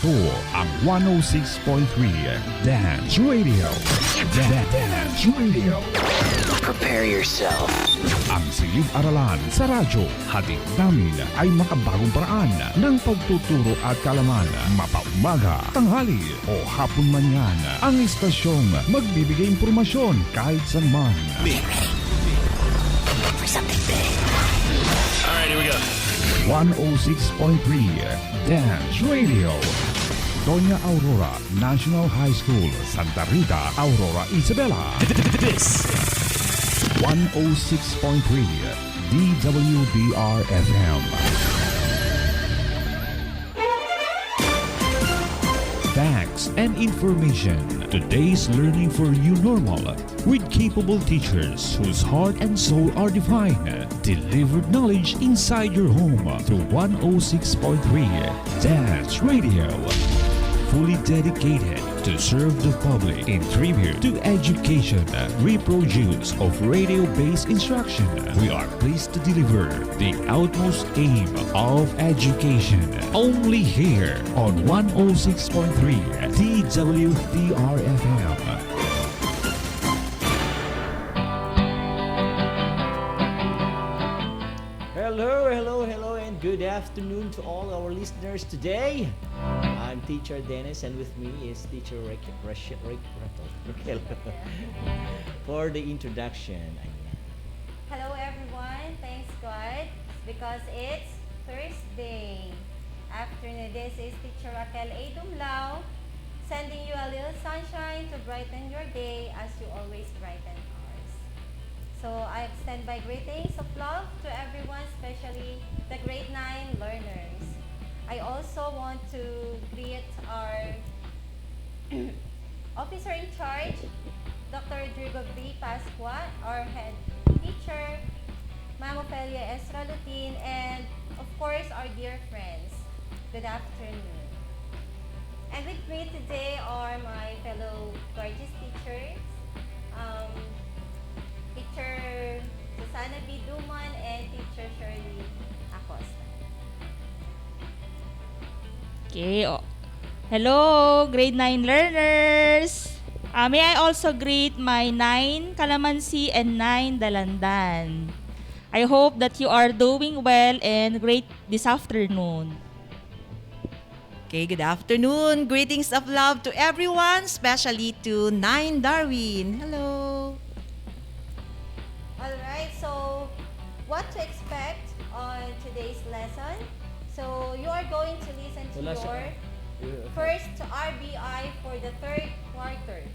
Ito ang 106.3 Dance Radio. Dance Radio. Prepare yourself. Ang silid-aralan sa radyo, hatid namin ay makabagong paraan ng pagtuturo at kaalaman. Mapaumaga, tanghali o hapon man yan, ang istasyong magbibigay impormasyon kahit saan man. For something big. Alright, here we go. 106.3 Dance Radio. Doña Aurora National High School, Santa Rita, Aurora, Isabela. This 106.3 DWDR-FM. Facts and information. Today's learning for you normal with capable teachers whose heart and soul are divine. Delivered knowledge inside your home through 106.3 Dance Radio. Fully dedicated to serve the public in tribute to education, reproduce of radio-based instruction. We are pleased to deliver the utmost aim of education. Only here on 106.3 DWDR-FM. Hello, and good afternoon to all our listeners today. I'm Teacher Dennis, and with me is Teacher Raquel for the introduction. Hello everyone, thanks God, because it's Thursday afternoon. This is Teacher Raquel A. Dumlao, sending you a little sunshine to brighten your day as you always brighten ours. So I extend my greetings of love to everyone, especially the grade 9 learners. I also want to greet our officer in charge, Dr. Rodrigo B. Pascua, our head teacher, Ma'am Ophelia Esra Lutin, and of course our dear friends. Good afternoon. And with me today are my fellow gorgeous teachers, Teacher Susana B. Duman and Teacher Shirley Acosta. Okay. Hello, grade 9 learners. May I also greet my 9 Calamansi and 9 Dalandan. I hope that you are doing well and great this afternoon. Okay, good afternoon. Greetings of love to everyone, especially to 9 Darwin. Hello. Alright, so what to expect on today's lesson? So you are going to listen to your first RBI for the third quarter.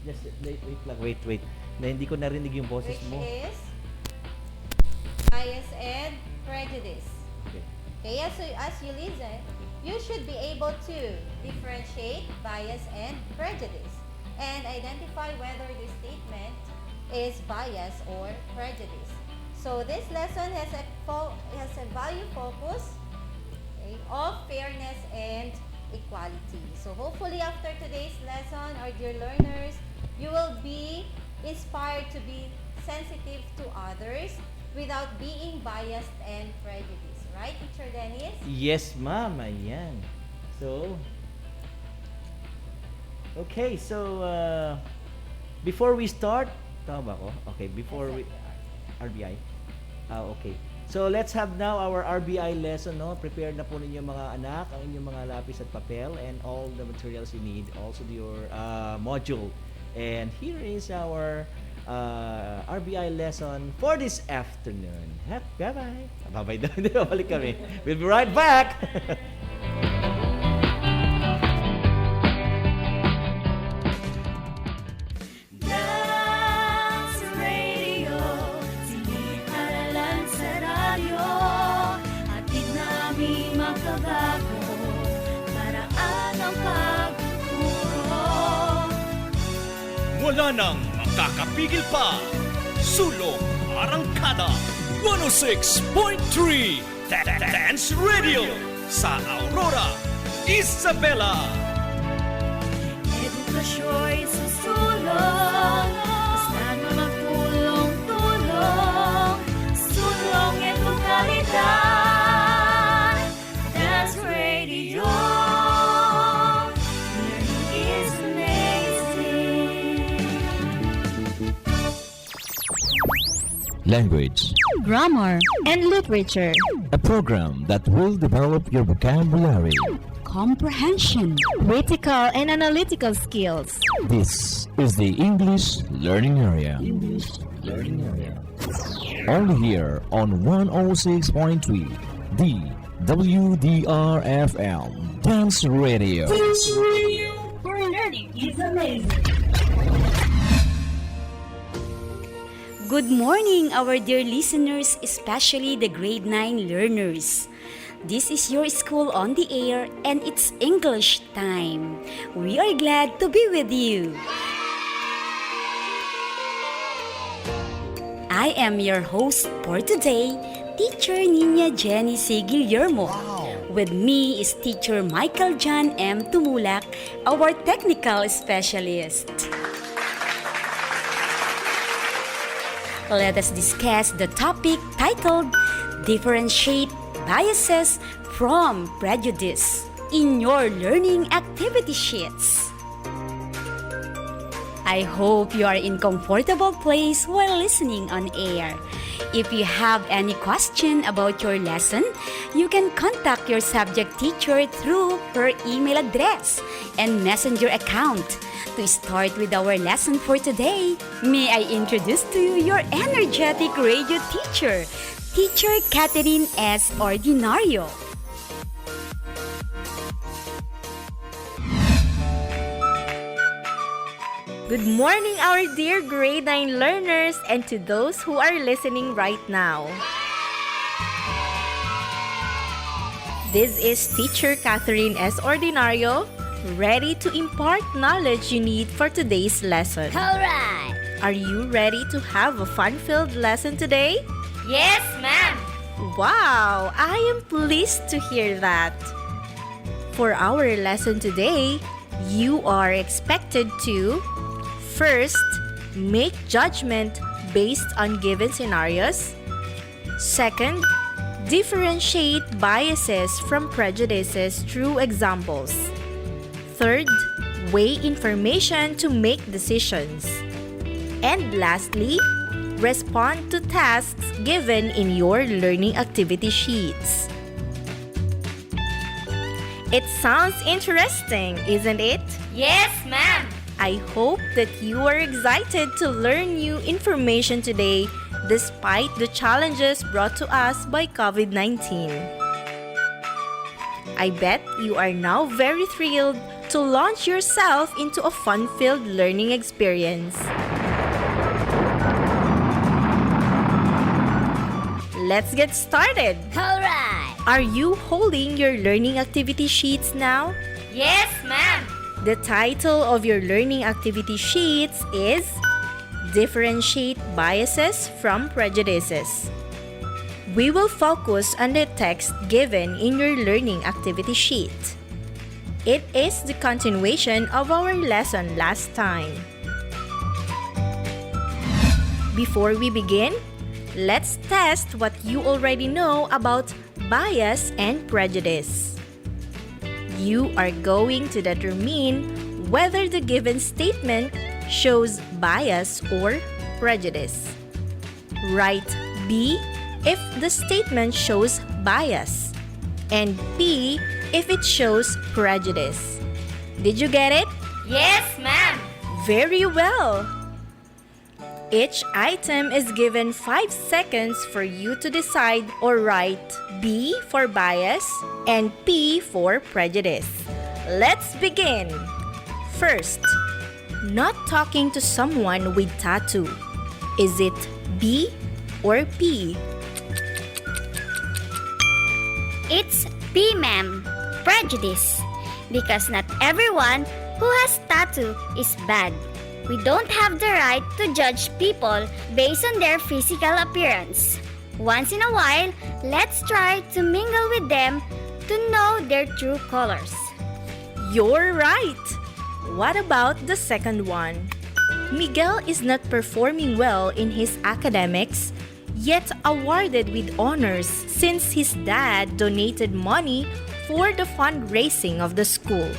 Just wait lang. Wait. Na hindi ko narinig yung boses mo. Which is Bias and Prejudice. Okay, as you listen, you should be able to differentiate bias and prejudice and identify whether the statement is bias or prejudice. So this lesson has a value focus, okay, of fairness and equality. So hopefully after today's lesson, our dear learners, you will be inspired to be sensitive to others without being biased and prejudiced. Right, Teacher Dennis? Yes, ma'am. Ayan. So, okay. So, before we start, tama ba ako? Okay, before we... RBI? Okay. So, let's have now our RBI lesson, no? Prepare na po ninyo mga anak, ang inyong mga lapis at papel, and all the materials you need, also your module. And here is our RBI lesson for this afternoon. Bye-bye. Bye-bye daw. Hindi, babalik kami. We'll be right back. Wala nang makakapigil pa. Sulong Arangkada 106.3 Dance Radio sa Aurora, Isabela. Edukasyo'y susulong, basta na magtulong-tulong. Sulong edukalidad, Dance Radio. language, grammar, and literature, a program that will develop your vocabulary. comprehension, critical and analytical skills. This is the English Learning Area. Only here on 106.3, the WDRFM Dance Radio. For learning is amazing. Good morning, our dear listeners, especially the grade 9 learners. This is your school on the air and it's English time. We are glad to be with you. I am your host for today, Teacher Nina Jenny C. Guillermo. With me is Teacher Michael John M. Tumulak, our technical specialist. Let us discuss the topic titled Differentiate Biases from Prejudice in your learning activity sheets. I hope you are in comfortable place while listening on air. If you have any question about your lesson, you can contact your subject teacher through her email address and messenger account. To start with our lesson for today, may I introduce to you your energetic radio teacher, Teacher Catherine S. Ordinario. Good morning, our dear grade 9 learners, and to those who are listening right now. This is Teacher Catherine S. Ordinario, ready to impart knowledge you need for today's lesson. Alright! Are you ready to have a fun-filled lesson today? Yes, ma'am! Wow! I am pleased to hear that. For our lesson today, you are expected to first, make judgment based on given scenarios. Second, differentiate biases from prejudices through examples. Third, weigh information to make decisions. And lastly, respond to tasks given in your learning activity sheets. It sounds interesting, isn't it? Yes, ma'am! I hope that you are excited to learn new information today despite the challenges brought to us by COVID-19. I bet you are now very thrilled to launch yourself into a fun-filled learning experience. Let's get started! Alright! Are you holding your learning activity sheets now? Yes, ma'am! The title of your learning activity sheets is Differentiate Biases from Prejudices. We will focus on the text given in your learning activity sheet. It is the continuation of our lesson last time. Before we begin, let's test what you already know about bias and prejudice. You are going to determine whether the given statement shows bias or prejudice. Write B if the statement shows bias and P if it shows prejudice. Did you get it? Yes, ma'am! Very well! Each item is given 5 seconds for you to decide or write B for bias and P for prejudice. Let's begin! First, not talking to someone with tattoo. Is it B or P? It's B, ma'am. Prejudice. Because not everyone who has tattoo is bad. We don't have the right to judge people based on their physical appearance. Once in a while, let's try to mingle with them to know their true colors. You're right! What about the second one? Miguel is not performing well in his academics, yet awarded with honors since his dad donated money for the fundraising of the school.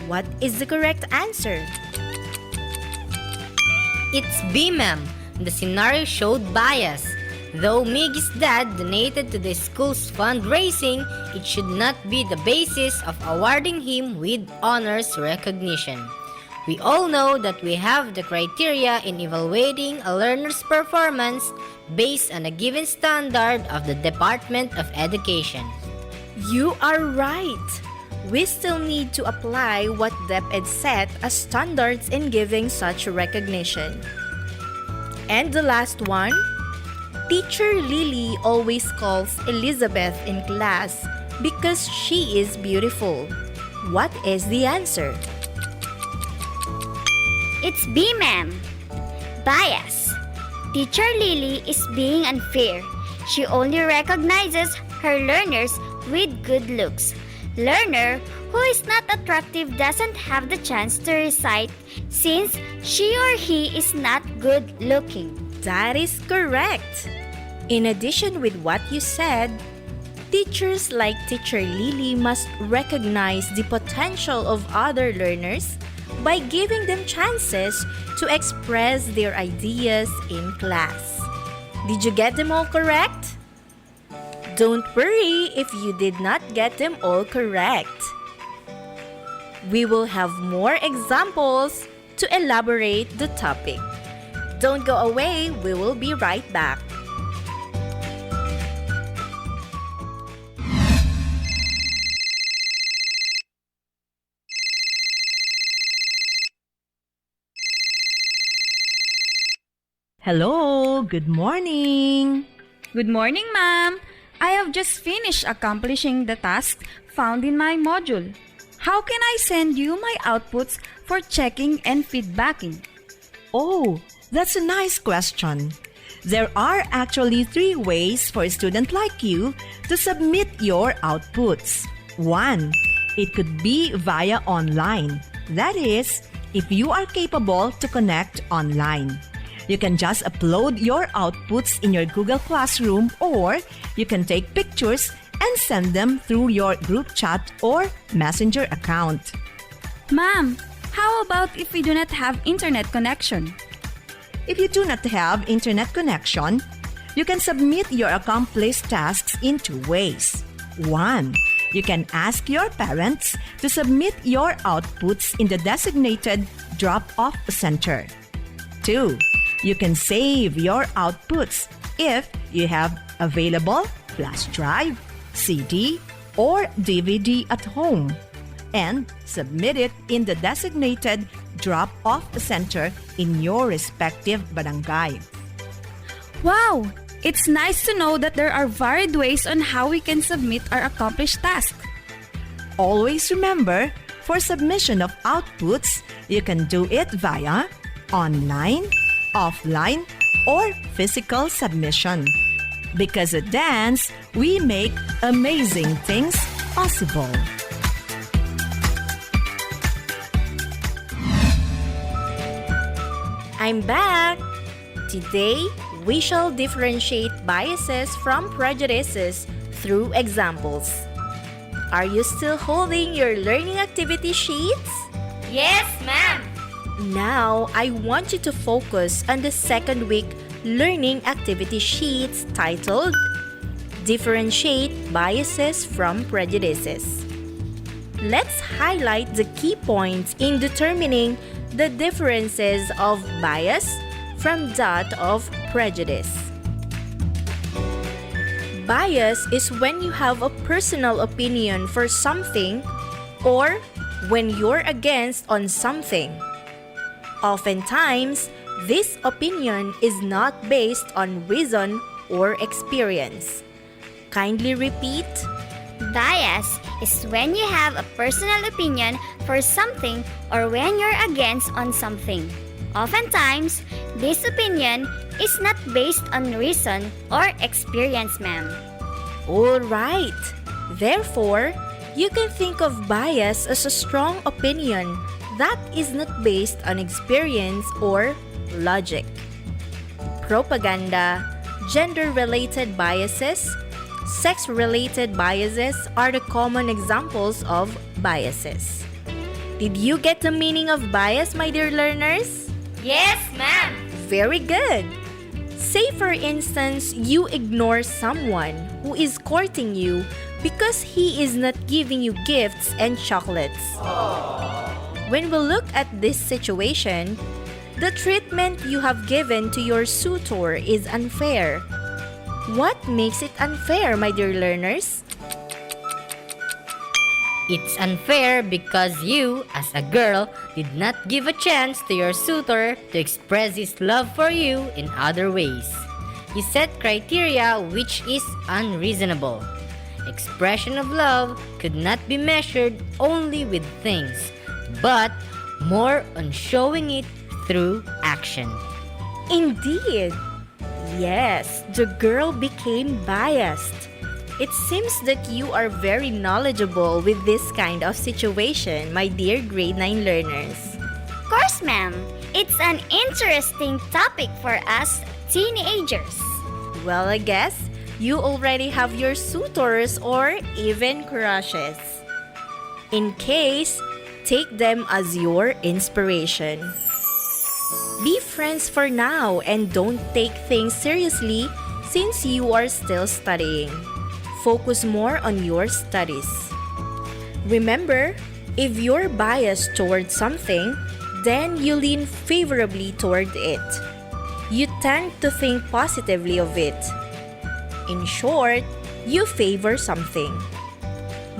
What is the correct answer? It's B, ma'am. The scenario showed bias. Though Miggy's dad donated to the school's fundraising, it should not be the basis of awarding him with honors recognition. We all know that we have the criteria in evaluating a learner's performance based on a given standard of the Department of Education. You are right. We still need to apply what DepEd set as standards in giving such recognition. And the last one, Teacher Lily always calls Elizabeth in class because she is beautiful. What is the answer? It's B, ma'am. Bias. Teacher Lily is being unfair. She only recognizes her learners with good looks. Learner who is not attractive doesn't have the chance to recite since she or he is not good looking. That is correct. In addition with what you said, teachers like Teacher Lily must recognize the potential of other learners by giving them chances to express their ideas in class. Did you get them all correct? Don't worry if you did not get them all correct. We will have more examples to elaborate the topic. Don't go away, we will be right back. Hello, good morning. Good morning, ma'am. I have just finished accomplishing the task found in my module. How can I send you my outputs for checking and feedbacking? Oh, that's a nice question. There are actually 3 ways for a student like you to submit your outputs. 1. It could be via online. That is, if you are capable to connect online. You can just upload your outputs in your Google Classroom, or you can take pictures and send them through your group chat or messenger account. Ma'am, how about if we do not have internet connection? If you do not have internet connection, you can submit your accomplished tasks in 2 ways. 1. You can ask your parents to submit your outputs in the designated drop-off center. 2. You can save your outputs if you have available flash drive, CD, or DVD at home, and submit it in the designated drop-off center in your respective barangay. Wow! It's nice to know that there are varied ways on how we can submit our accomplished task. Always remember, for submission of outputs, you can do it via online, offline, or physical submission. Because at Dance, we make amazing things possible. I'm back! Today, we shall differentiate biases from prejudices through examples. Are you still holding your learning activity sheets? Yes, ma'am. Now, I want you to focus on the second week learning activity sheets titled Differentiate Biases from Prejudices. Let's highlight the key points in determining the differences of bias from that of prejudice. Bias is when you have a personal opinion for something or when you're against on something. Oftentimes, this opinion is not based on reason or experience. Kindly repeat. Bias is when you have a personal opinion for something or when you're against on something. Oftentimes, this opinion is not based on reason or experience, ma'am. All right. Therefore, you can think of bias as a strong opinion that is not based on experience or logic. Propaganda, gender-related biases, sex-related biases are the common examples of biases. Did you get the meaning of bias, my dear learners? Yes, ma'am. Very good. Say for instance, you ignore someone who is courting you because he is not giving you gifts and chocolates. When we look at this situation, the treatment you have given to your suitor is unfair. What makes it unfair, my dear learners? It's unfair because you, as a girl, did not give a chance to your suitor to express his love for you in other ways. You set criteria which is unreasonable. Expression of love could not be measured only with things, but more on showing it through action. Indeed. Yes, the girl became biased. It seems that you are very knowledgeable with this kind of situation, my dear grade 9 learners. Of course, ma'am. It's an interesting topic for us teenagers. Well, I guess you already have your suitors or even crushes. In case, take them as your inspiration. Be friends for now and don't take things seriously since you are still studying. Focus more on your studies. Remember, if you're biased toward something, then you lean favorably toward it. You tend to think positively of it. In short, you favor something.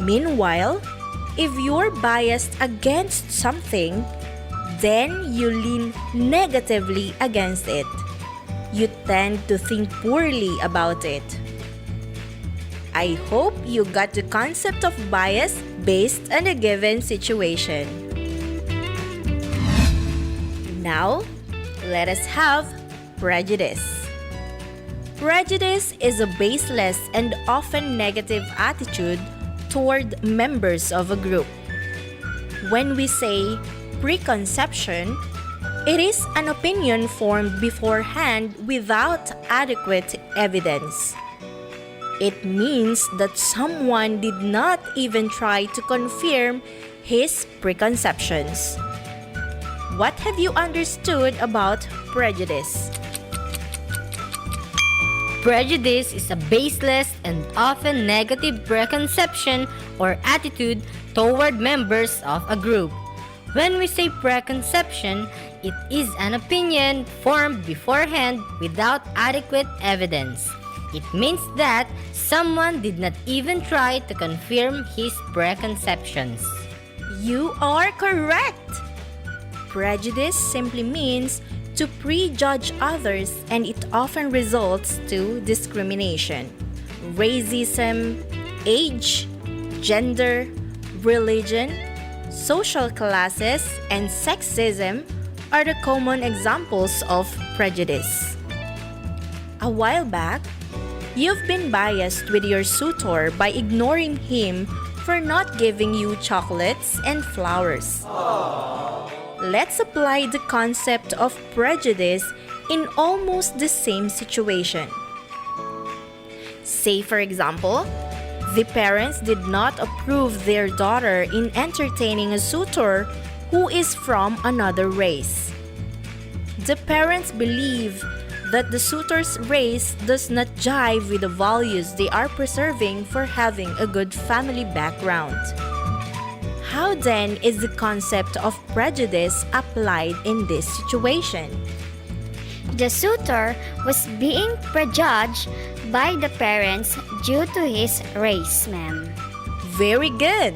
Meanwhile, if you're biased against something, then you lean negatively against it. You tend to think poorly about it. I hope you got the concept of bias based on a given situation. Now, let us have prejudice. Prejudice is a baseless and often negative attitude toward members of a group. When we say preconception, it is an opinion formed beforehand without adequate evidence. It means that someone did not even try to confirm his preconceptions. What have you understood about prejudice? Prejudice is a baseless and often negative preconception or attitude toward members of a group. When we say preconception, it is an opinion formed beforehand without adequate evidence. It means that someone did not even try to confirm his preconceptions. You are correct! Prejudice simply means to prejudge others, and it often results to discrimination. Racism, age, gender, religion, social classes, and sexism are the common examples of prejudice. A while back, you've been biased with your suitor by ignoring him for not giving you chocolates and flowers. Let's apply the concept of prejudice in almost the same situation. Say, for example, the parents did not approve their daughter in entertaining a suitor who is from another race. The parents believe that the suitor's race does not jive with the values they are preserving for having a good family background. How then is the concept of prejudice applied in this situation? The suitor was being prejudged by the parents due to his race, ma'am. Very good!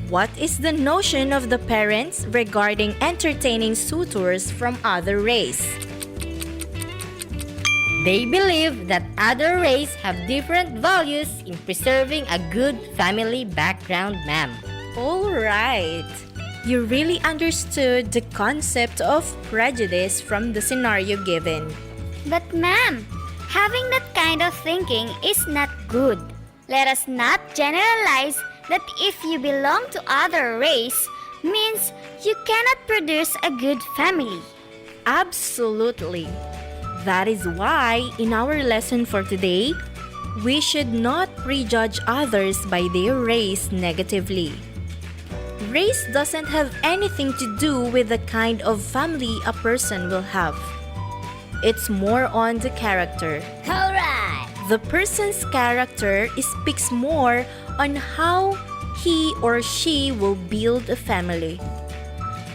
What is the notion of the parents regarding entertaining suitors from other race? They believe that other races have different values in preserving a good family background, ma'am. All right. You really understood the concept of prejudice from the scenario given. But ma'am, having that kind of thinking is not good. Let us not generalize that if you belong to other race means you cannot produce a good family. Absolutely. That is why in our lesson for today, we should not prejudge others by their race negatively. Race doesn't have anything to do with the kind of family a person will have. It's more on the character. Alright! The person's character speaks more on how he or she will build a family.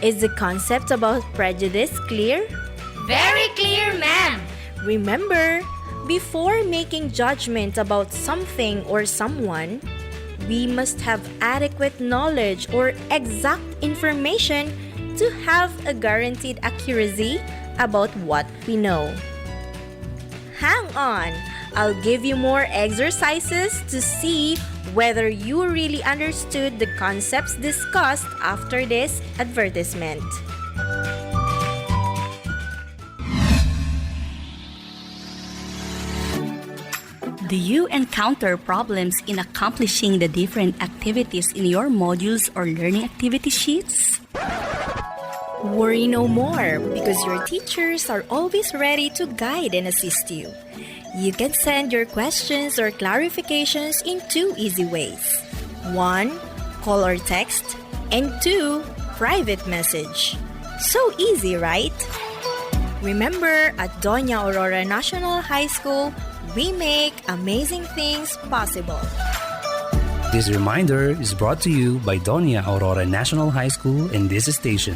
Is the concept about prejudice clear? Very clear, ma'am! Remember, before making judgment about something or someone, we must have adequate knowledge or exact information to have a guaranteed accuracy about what we know. Hang on! I'll give you more exercises to see whether you really understood the concepts discussed after this advertisement. Do you encounter problems in accomplishing the different activities in your modules or learning activity sheets? Worry no more because your teachers are always ready to guide and assist you. You can send your questions or clarifications in 2 easy ways. 1. Call or text. And 2. Private message. So easy, right? Remember, at Doña Aurora National High School, we make amazing things possible. This reminder is brought to you by Doña Aurora National High School and this station.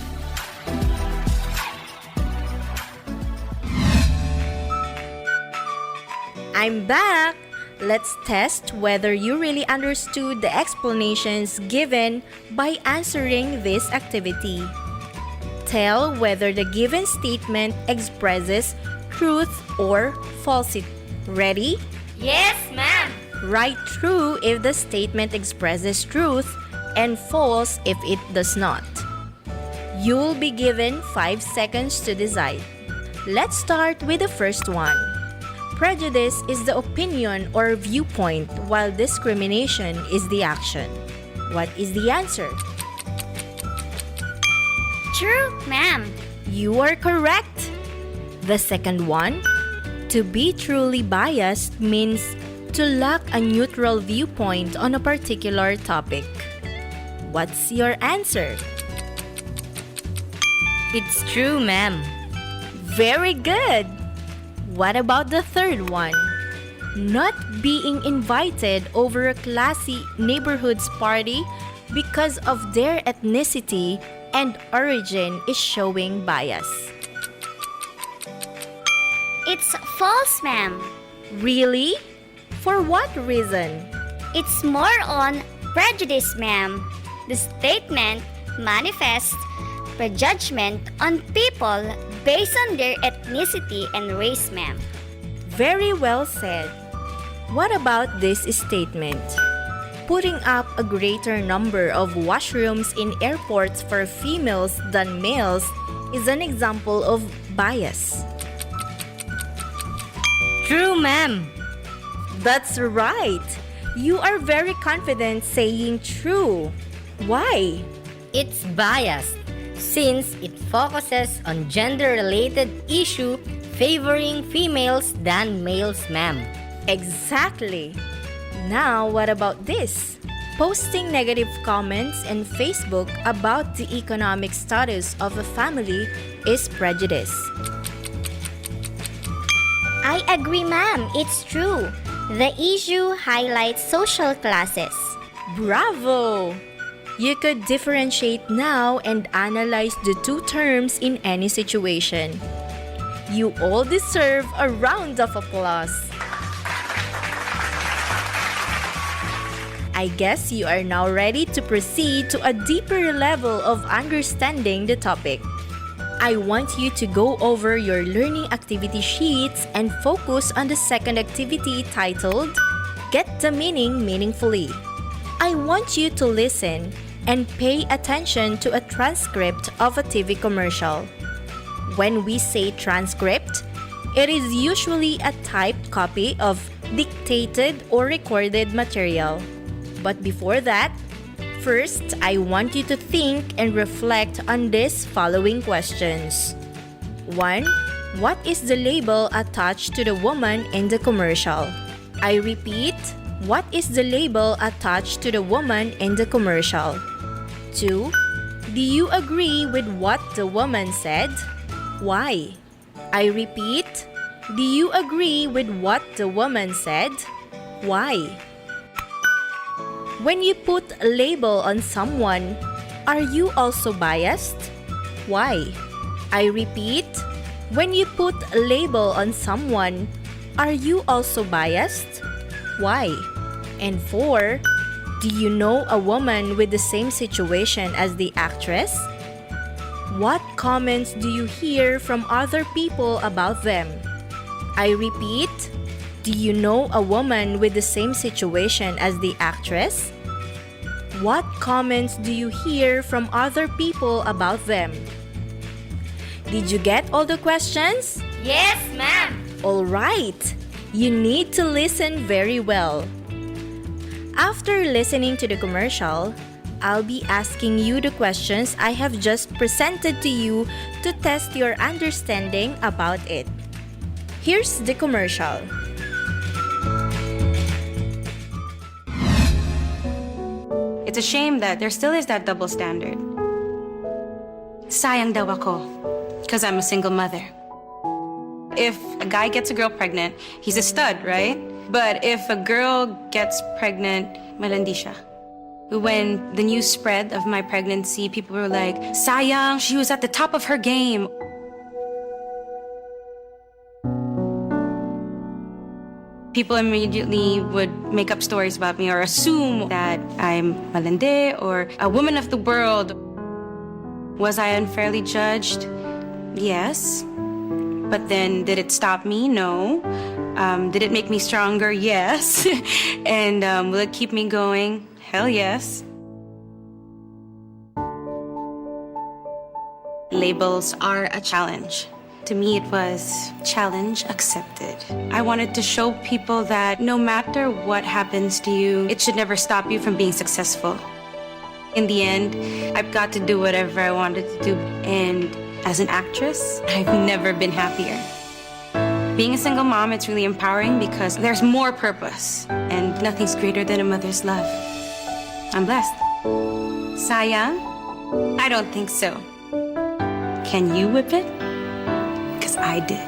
I'm back! Let's test whether you really understood the explanations given by answering this activity. Tell whether the given statement expresses truth or falsity. Ready? Yes, ma'am! Write true if the statement expresses truth and false if it does not. You'll be given 5 seconds to decide. Let's start with the first one. Prejudice is the opinion or viewpoint, while discrimination is the action. What is the answer? True, ma'am. You are correct. The second one, to be truly biased means to lack a neutral viewpoint on a particular topic. What's your answer? It's true, ma'am. Very good. What about the third one? Not being invited over a classy neighborhood's party because of their ethnicity and origin is showing bias. It's false, ma'am. Really? For what reason? It's more on prejudice, ma'am. The statement manifests prejudgment on people based on their ethnicity and race, ma'am. Very well said. What about this statement? Putting up a greater number of washrooms in airports for females than males is an example of bias. True, ma'am. That's right. You are very confident saying true. Why? It's biased since it focuses on gender-related issue favoring females than males, ma'am. Exactly. Now, what about this? Posting negative comments in Facebook about the economic status of a family is prejudice. I agree, ma'am. It's true. The issue highlights social classes. Bravo! You could differentiate now and analyze the 2 terms in any situation. You all deserve a round of applause. I guess you are now ready to proceed to a deeper level of understanding the topic. I want you to go over your learning activity sheets and focus on the second activity titled, Get the Meaning Meaningfully. I want you to listen and pay attention to a transcript of a TV commercial. When we say transcript, it is usually a typed copy of dictated or recorded material. But before that, first, I want you to think and reflect on these following questions. 1. What is the label attached to the woman in the commercial? I repeat, what is the label attached to the woman in the commercial? 2. Do you agree with what the woman said? Why? I repeat, do you agree with what the woman said? Why? When you put a label on someone, are you also biased? Why? I repeat, when you put a label on someone, are you also biased? Why? And 4, do you know a woman with the same situation as the actress? What comments do you hear from other people about them? I repeat, do you know a woman with the same situation as the actress? What comments do you hear from other people about them? Did you get all the questions? Yes, ma'am. All right. You need to listen very well. After listening to the commercial, I'll be asking you the questions I have just presented to you to test your understanding about it. Here's the commercial. It's a shame that there still is that double standard. Sayang daw ako, because I'm a single mother. If a guy gets a girl pregnant, he's a stud, right? But if a girl gets pregnant, malandi siya. When the news spread of my pregnancy, people were like, sayang, she was at the top of her game. People immediately would make up stories about me or assume that I'm malandi or a woman of the world. Was I unfairly judged? Yes. But then, did it stop me? No. Did it make me stronger? Yes. And will it keep me going? Hell yes. Labels are a challenge. To me, it was challenge accepted. I wanted to show people that no matter what happens to you, it should never stop you from being successful. In the end, I've got to do whatever I wanted to do. And as an actress, I've never been happier. Being a single mom, it's really empowering because there's more purpose. And nothing's greater than a mother's love. I'm blessed. Sayang? I don't think so. Can you whip it? Because I did.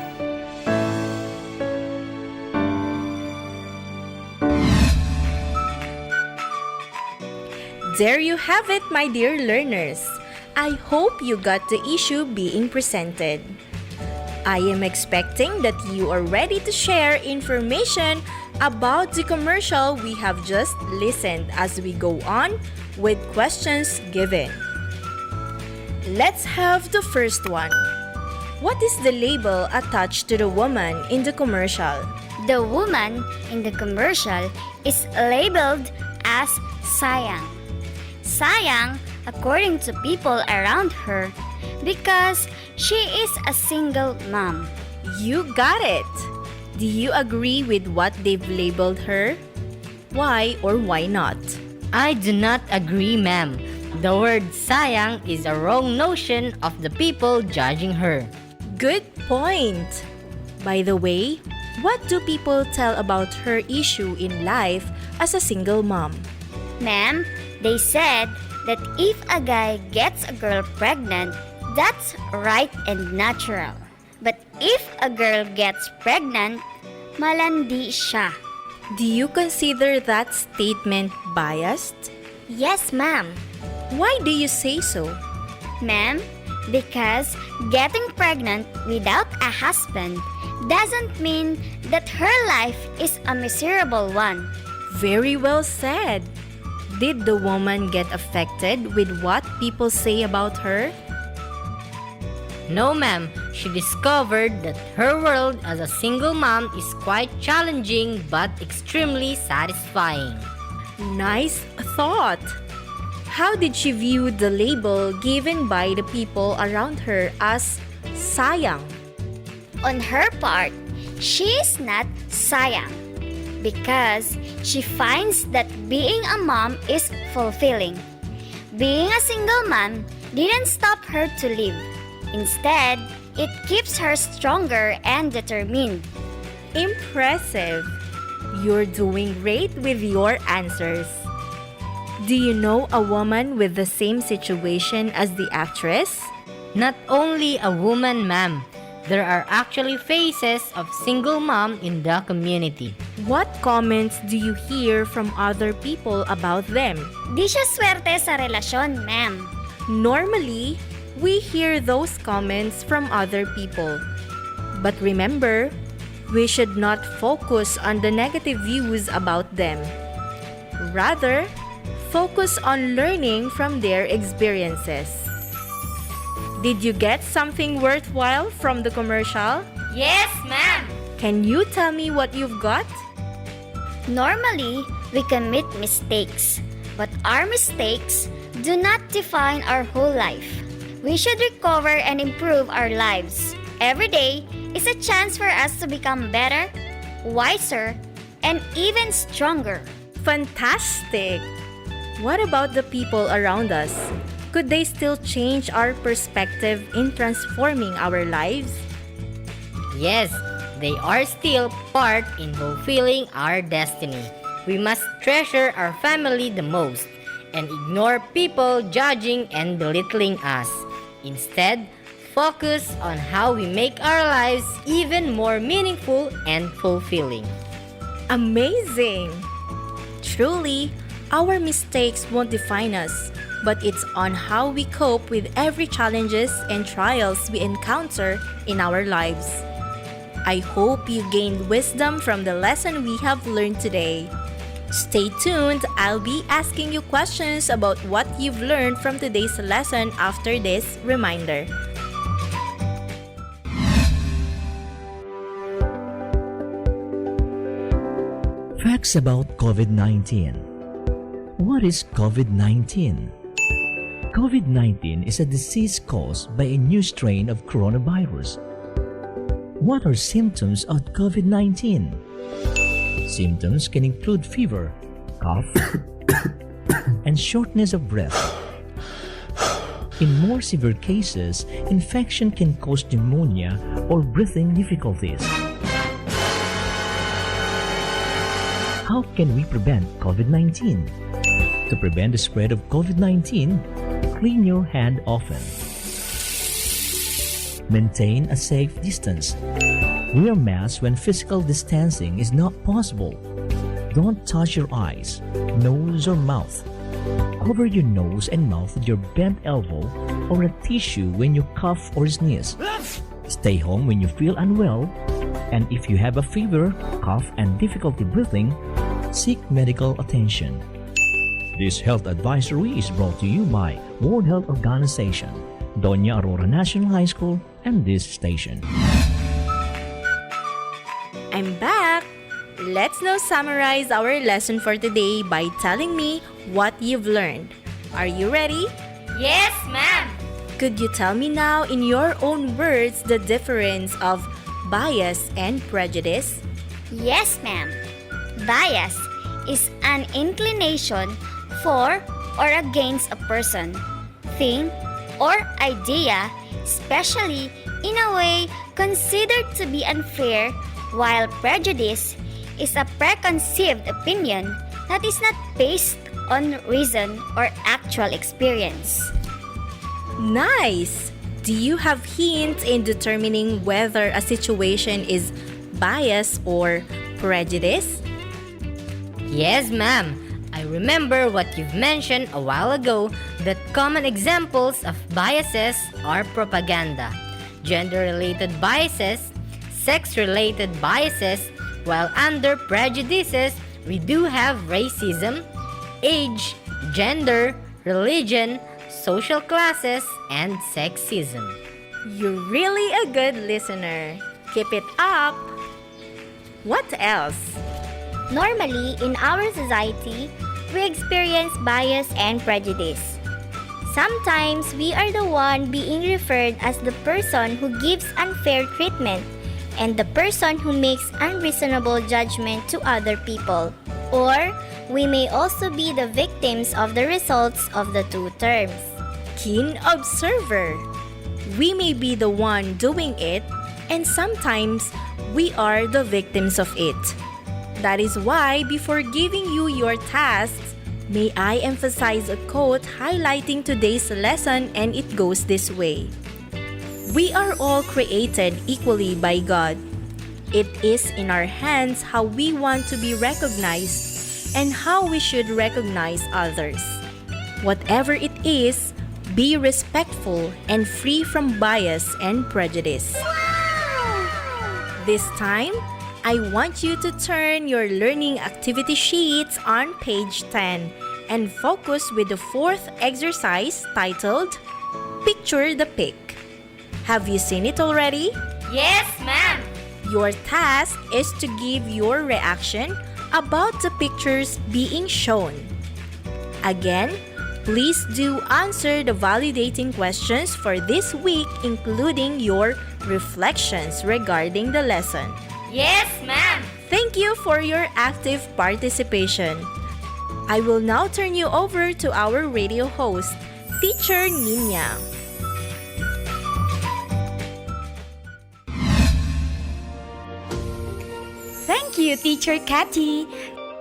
There you have it, my dear learners. I hope you got the issue being presented. I am expecting that you are ready to share information about the commercial we have just listened as we go on with questions given. Let's have the first one. What is the label attached to the woman in the commercial? The woman in the commercial is labeled as sayang. Sayang, according to people around her, because she is a single mom. You got it! Do you agree with what they've labeled her? Why or why not? I do not agree, ma'am. The word sayang is a wrong notion of the people judging her. Good point! By the way, what do people tell about her issue in life as a single mom? Ma'am, they said that if a guy gets a girl pregnant, that's right and natural. But if a girl gets pregnant, malandi siya. Do you consider that statement biased? Yes, ma'am. Why do you say so? Ma'am, because getting pregnant without a husband doesn't mean that her life is a miserable one. Very well said. Did the woman get affected with what people say about her? No, ma'am. She discovered that her world as a single mom is quite challenging but extremely satisfying. Nice thought. How did she view the label given by the people around her as sayang? On her part, she is not sayang because she finds that being a mom is fulfilling. Being a single mom didn't stop her to live. Instead, it keeps her stronger and determined. Impressive! You're doing great with your answers. Do you know a woman with the same situation as the actress? Not only a woman, ma'am. there are actually faces of single mom in the community. What comments do you hear from other people about them? Di siya swerte sa relasyon, ma'am. Normally, we hear those comments from other people. But remember, we should not focus on the negative views about them. Rather, focus on learning from their experiences. Did you get something worthwhile from the commercial? Yes, ma'am. Can you tell me what you've got? Normally, we commit mistakes, but our mistakes do not define our whole life. We should recover and improve our lives. Every day is a chance for us to become better, wiser, and even stronger. Fantastic! What about the people around us? Could they still change our perspective in transforming our lives? Yes, they are still part in fulfilling our destiny. We must treasure our family the most and ignore people judging and belittling us. Instead, focus on how we make our lives even more meaningful and fulfilling. Amazing! Truly, our mistakes won't define us, but it's on how we cope with every challenges and trials we encounter in our lives. I hope you gained wisdom from the lesson we have learned today. Stay tuned, I'll be asking you questions about what you've learned from today's lesson after this reminder. Facts about COVID-19. What is COVID-19? COVID-19 is a disease caused by a new strain of coronavirus. What are symptoms of COVID-19? Symptoms can include fever, cough, and shortness of breath. In more severe cases, infection can cause pneumonia or breathing difficulties. How can we prevent COVID-19? To prevent the spread of COVID-19, clean your hand often. Maintain a safe distance. Wear masks when physical distancing is not possible. Don't touch your eyes, nose, or mouth. Cover your nose and mouth with your bent elbow or a tissue when you cough or sneeze. Stay home when you feel unwell, and if you have a fever, cough, and difficulty breathing, seek medical attention. This health advisory is brought to you by World Health Organization, Doña Aurora National High School, and this station. I'm back! Let's now summarize our lesson for today by telling me what you've learned. Are you ready? Yes, ma'am. Could you tell me now in your own words the difference of bias and prejudice? Yes, ma'am. Bias is an inclination for or against a person, thing, or idea, especially in a way considered to be unfair, while prejudice is a preconceived opinion that is not based on reason or actual experience. Nice! Do you have hints in determining whether a situation is bias or prejudice? Yes, ma'am. I remember what you've mentioned a while ago that common examples of biases are propaganda, gender-related biases, sex-related biases, while under prejudices, we do have racism, age, gender, religion, social classes, and sexism. You're really a good listener. Keep it up! What else? Normally, in our society, we experience bias and prejudice. Sometimes, we are the one being referred as the person who gives unfair treatment and the person who makes unreasonable judgment to other people. Or, we may also be the victims of the results of the two terms. Keen observer. We may be the one doing it, and sometimes we are the victims of it. That is why, before giving you your tasks, may I emphasize a quote highlighting today's lesson, and it goes this way. We are all created equally by God. It is in our hands how we want to be recognized and how we should recognize others. Whatever it is, be respectful and free from bias and prejudice. This time, I want you to turn your learning activity sheets on page 10 and focus with the fourth exercise titled Picture the Pic. Have you seen it already? Yes, ma'am. Your task is to give your reaction about the pictures being shown. Again, please do answer the validating questions for this week, including your reflections regarding the lesson. Yes, ma'am. Thank you for your active participation. I will now turn you over to our radio host, Teacher Nina. Thank you, Teacher Cathy.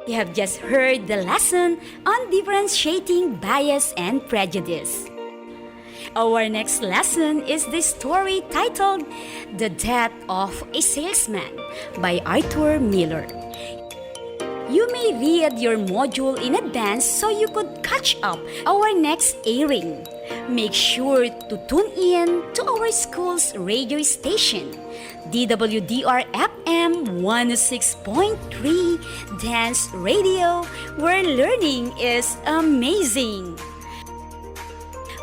You have just heard the lesson on differentiating bias and prejudice. Our next lesson is the story titled The Death of a Salesman by Arthur Miller. You may read your module in advance so you could catch up our next airing. Make sure to tune in to our school's radio station, DWDR-FM 106.3 Dance Radio, where learning is amazing.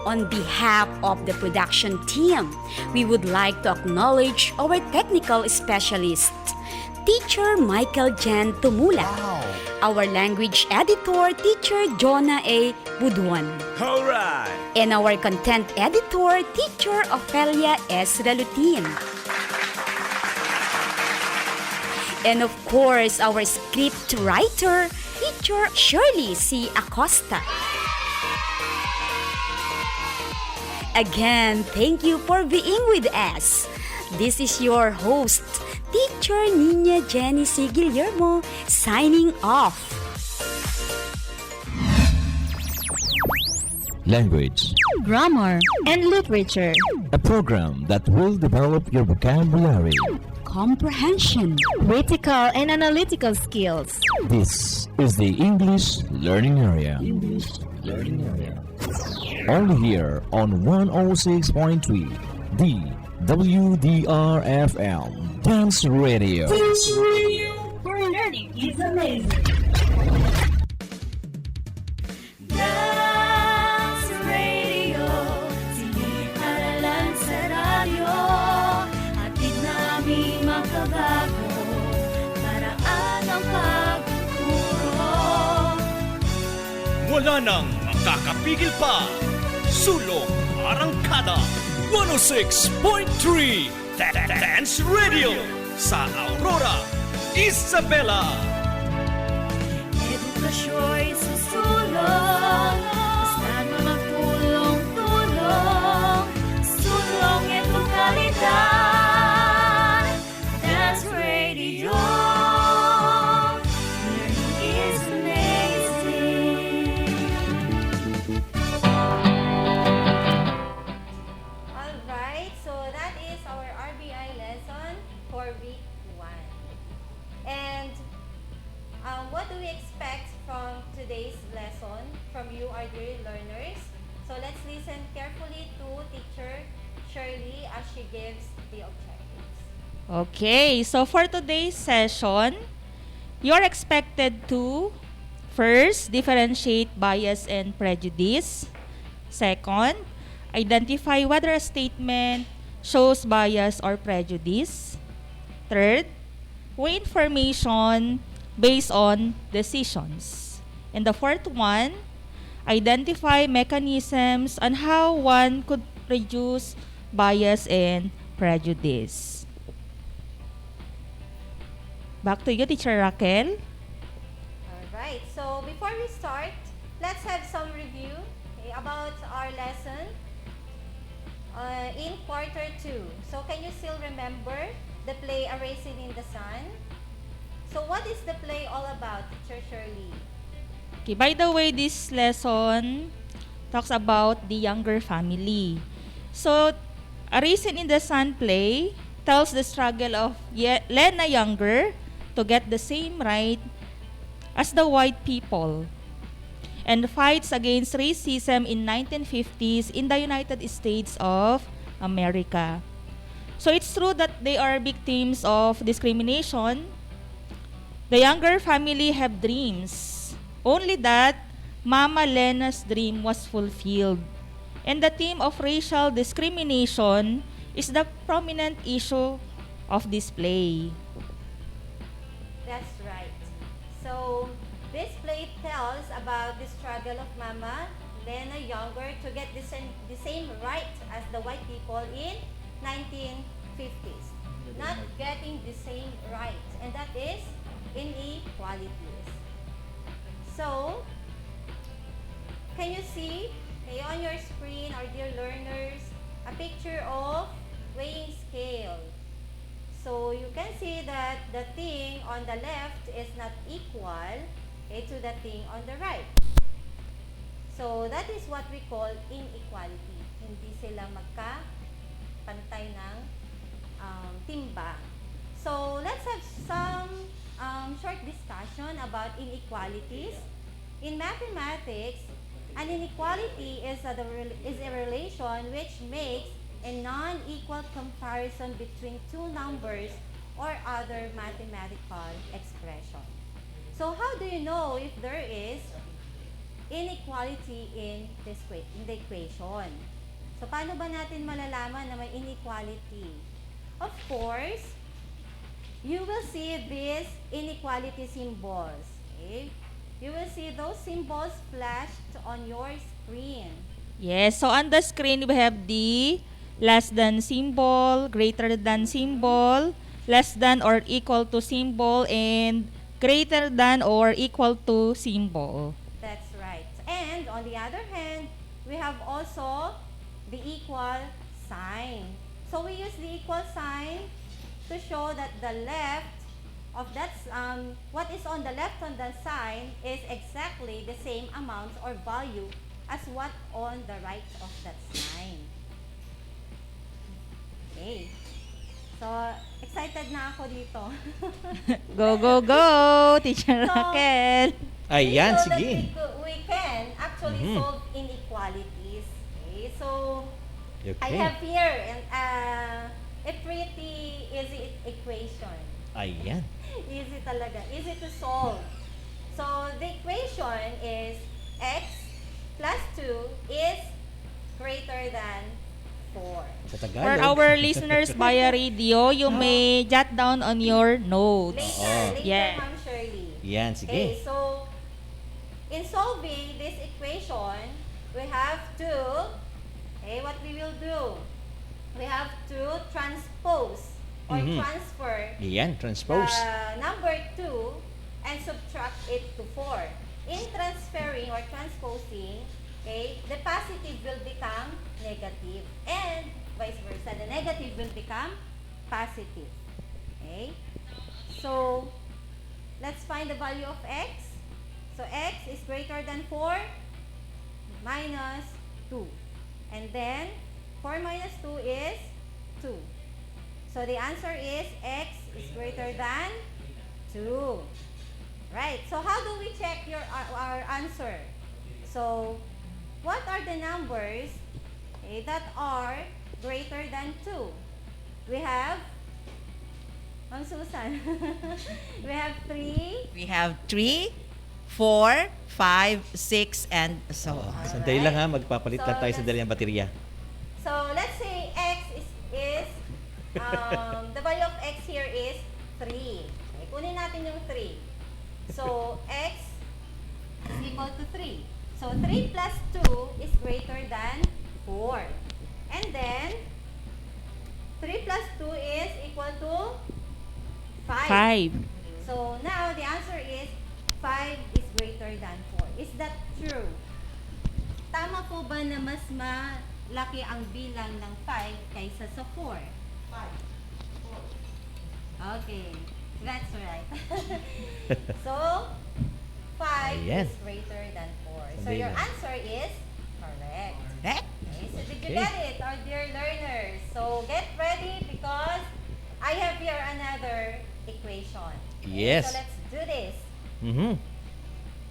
On behalf of the production team, we would like to acknowledge our technical specialist, Teacher Michael Jan Tumula, our language editor, Teacher Jonah A. Buduan, and our content editor, Teacher Ofelia S. Ralutin. And of course, our script writer, Teacher Shirley C. Acosta. Again, thank you for being with us. This is your host, Teacher Nina Jenny C. Guillermo, signing off. Language, Grammar, and literature. a program that will develop your vocabulary. Comprehension, critical and analytical skills. This is the English Learning Area. Only here on 106.3, the WDR-FM Dance Radio. Where learning is amazing. Dance Radio, siniparalan sa radyo. Hatid namin makabago, paraan ang pagtuturo. Wala nang makakapigil pa. Sulong Arangkada 106.3 Dance Radio sa Aurora, Isabela. Edukasyo'y susulong, basta't magtulong-tulong. Sulong edukalidad, Dance Radio. Learning is amazing. Alright, so that is our RBI lesson for week 1. And what do we expect from today's lesson from you, our dear learners? So let's listen carefully to Teacher Shirley as she gives the objectives. Okay, so for today's session, you're expected to first, differentiate bias and prejudice. Second, identify whether a statement shows bias or prejudice. Third, weigh information based on decisions. And the fourth one, identify mechanisms on how one could reduce bias and prejudice. Back to you, Teacher Raquel. Alright, so before we start, let's have some review about our lesson in quarter 2. So can you still remember the play A Raisin in the Sun? So what is the play all about, Teacher Shirley? Okay, by the way, this lesson talks about the younger family. So, A Raisin in the Sun play tells the struggle of Lena Younger to get the same right as the white people and fights against racism in 1950s in the United States of America. So it's true that they are victims of discrimination. The Younger family have dreams. Only that Mama Lena's dream was fulfilled. And the theme of racial discrimination is the prominent issue of this play. That's right. So, this play tells about the struggle of Mama Lena Younger to get the same right as the white people in 1950s. Not getting the same right, and that is inequalities. So, can you see on your screen, our dear learners, a picture of weighing scale? So you can see that the thing on the left is not equal to the thing on the right. So that is what we call inequality. Hindi sila magka-pantay ng timbang. So let's have some short discussion about inequalities. In mathematics, an inequality is a relation which makes a non-equal comparison between two numbers or other mathematical expression. So how do you know if there is inequality in the equation? So paano ba natin malalaman na may inequality? Of course, you will see these inequality symbols. Okay? You will see those symbols flashed on your screen. Yes, so on the screen we have the less than symbol, greater than symbol, less than or equal to symbol, and greater than or equal to symbol. That's right. And on the other hand, we have also the equal sign. So we use the equal sign to show that the left of that, what is on the left on the sign is exactly the same amount or value as what on the right of that sign. Okay. So, excited na ako dito. Go, go, go, Teacher Raquel. Ayan, so sige. We can actually solve inequalities. Okay. So, I Okay. have here a pretty easy equation. Ayan. Easy talaga. Easy to solve. So, the equation is x plus 2 is greater than 4. Sa Tagalog. For our listeners via radio, you may jot down on your notes. Later, Yeah. Ma'am Shirley. Yan, sige. Okay, so, in solving this equation, we have to, what we will do? We have to transpose or transfer Yan, transpose. number 2 and subtract it to 4. In transferring or transposing, the positive will become negative and vice versa. The negative will become positive. Okay? So, let's find the value of x. So, x is greater than 4 minus 2. And then, 4 minus 2 is 2. So, the answer is x is greater than 2. Right. So, how do we check our answer? So, what are the numbers that are greater than 2? We have, Ma'am Susan, we have 3. We have 3, 4, 5, 6, and so on. Sandali lang ha, magpapalit lang So, tayo sandali ng baterya. So, let's say x is the value of x here is 3. Okay, kunin natin yung 3. So, x is equal to 3. So, 3 plus 2 is greater than 4. And then, 3 plus 2 is equal to 5. 5. So, now the answer is 5 is greater than 4. Is that true? Tama po ba na mas malaki ang bilang ng 5 kaysa sa 4? 5. Okay. That's right. So, 5 Ayan. is greater than 4. So, Sandali your lang. answer is correct. Okay, so did you get it, our dear learners? So get ready because I have here another equation. Yes. So let's do this. Mhm.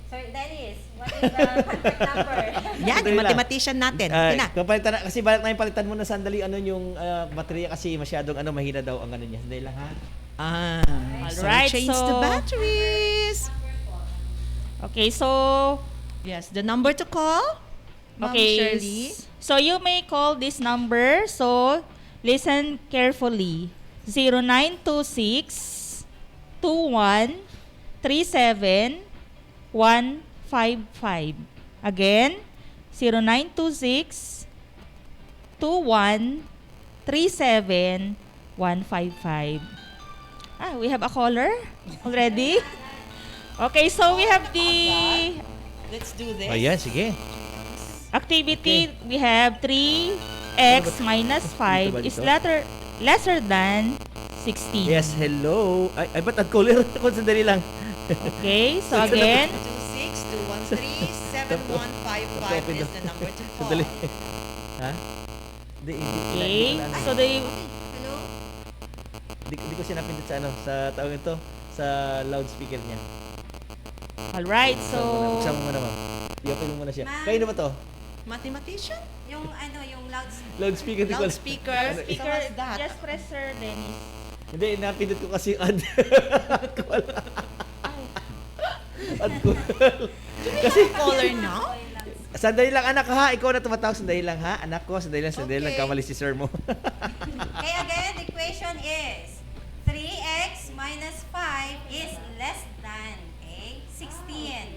Sir Dennis, what is the contact number? Yan, yung mathematician natin. Yan na. Kapalitan na, kasi balak na yung palitan mo na sandali yung baterya kasi masyadong mahina daw ang niya. Sandali lang ha. Alright, change so- the batteries. Okay, so Yes, the number to call, Ma'am okay. Shirley. So you may call this number. So listen carefully. 0926 21 37 155. Again, 0926 21 37 155. We have a caller already. Okay, so we have the Let's do this. Ayan, sige. activity. We have 3x minus 5 is lesser than 16. Yes, hello. Ay ba't nag-caller ako? Sandali lang. Okay, so again, 262137155 is the number to call. Sandali. Ha? okay, so the Di ko siya napindot sa sa tawag ito, sa loudspeaker niya. alright, so Buksan mo muna, ma'am. I-open mo muna siya. Kayo na ba to? Mathematician? Yung Loudspeaker. di ko- Loudspeaker. So speaker, what's that? just press Sir Dennis. Hindi, napindot ko kasi add. Add ko. Kasi Caller now? sandali lang anak ha, ikaw na tumatawag, sandali lang ha. Anak ko, sandali lang, Okay. kamali si sir mo. Okay, again, the equation is 3x minus 5 is less than 16.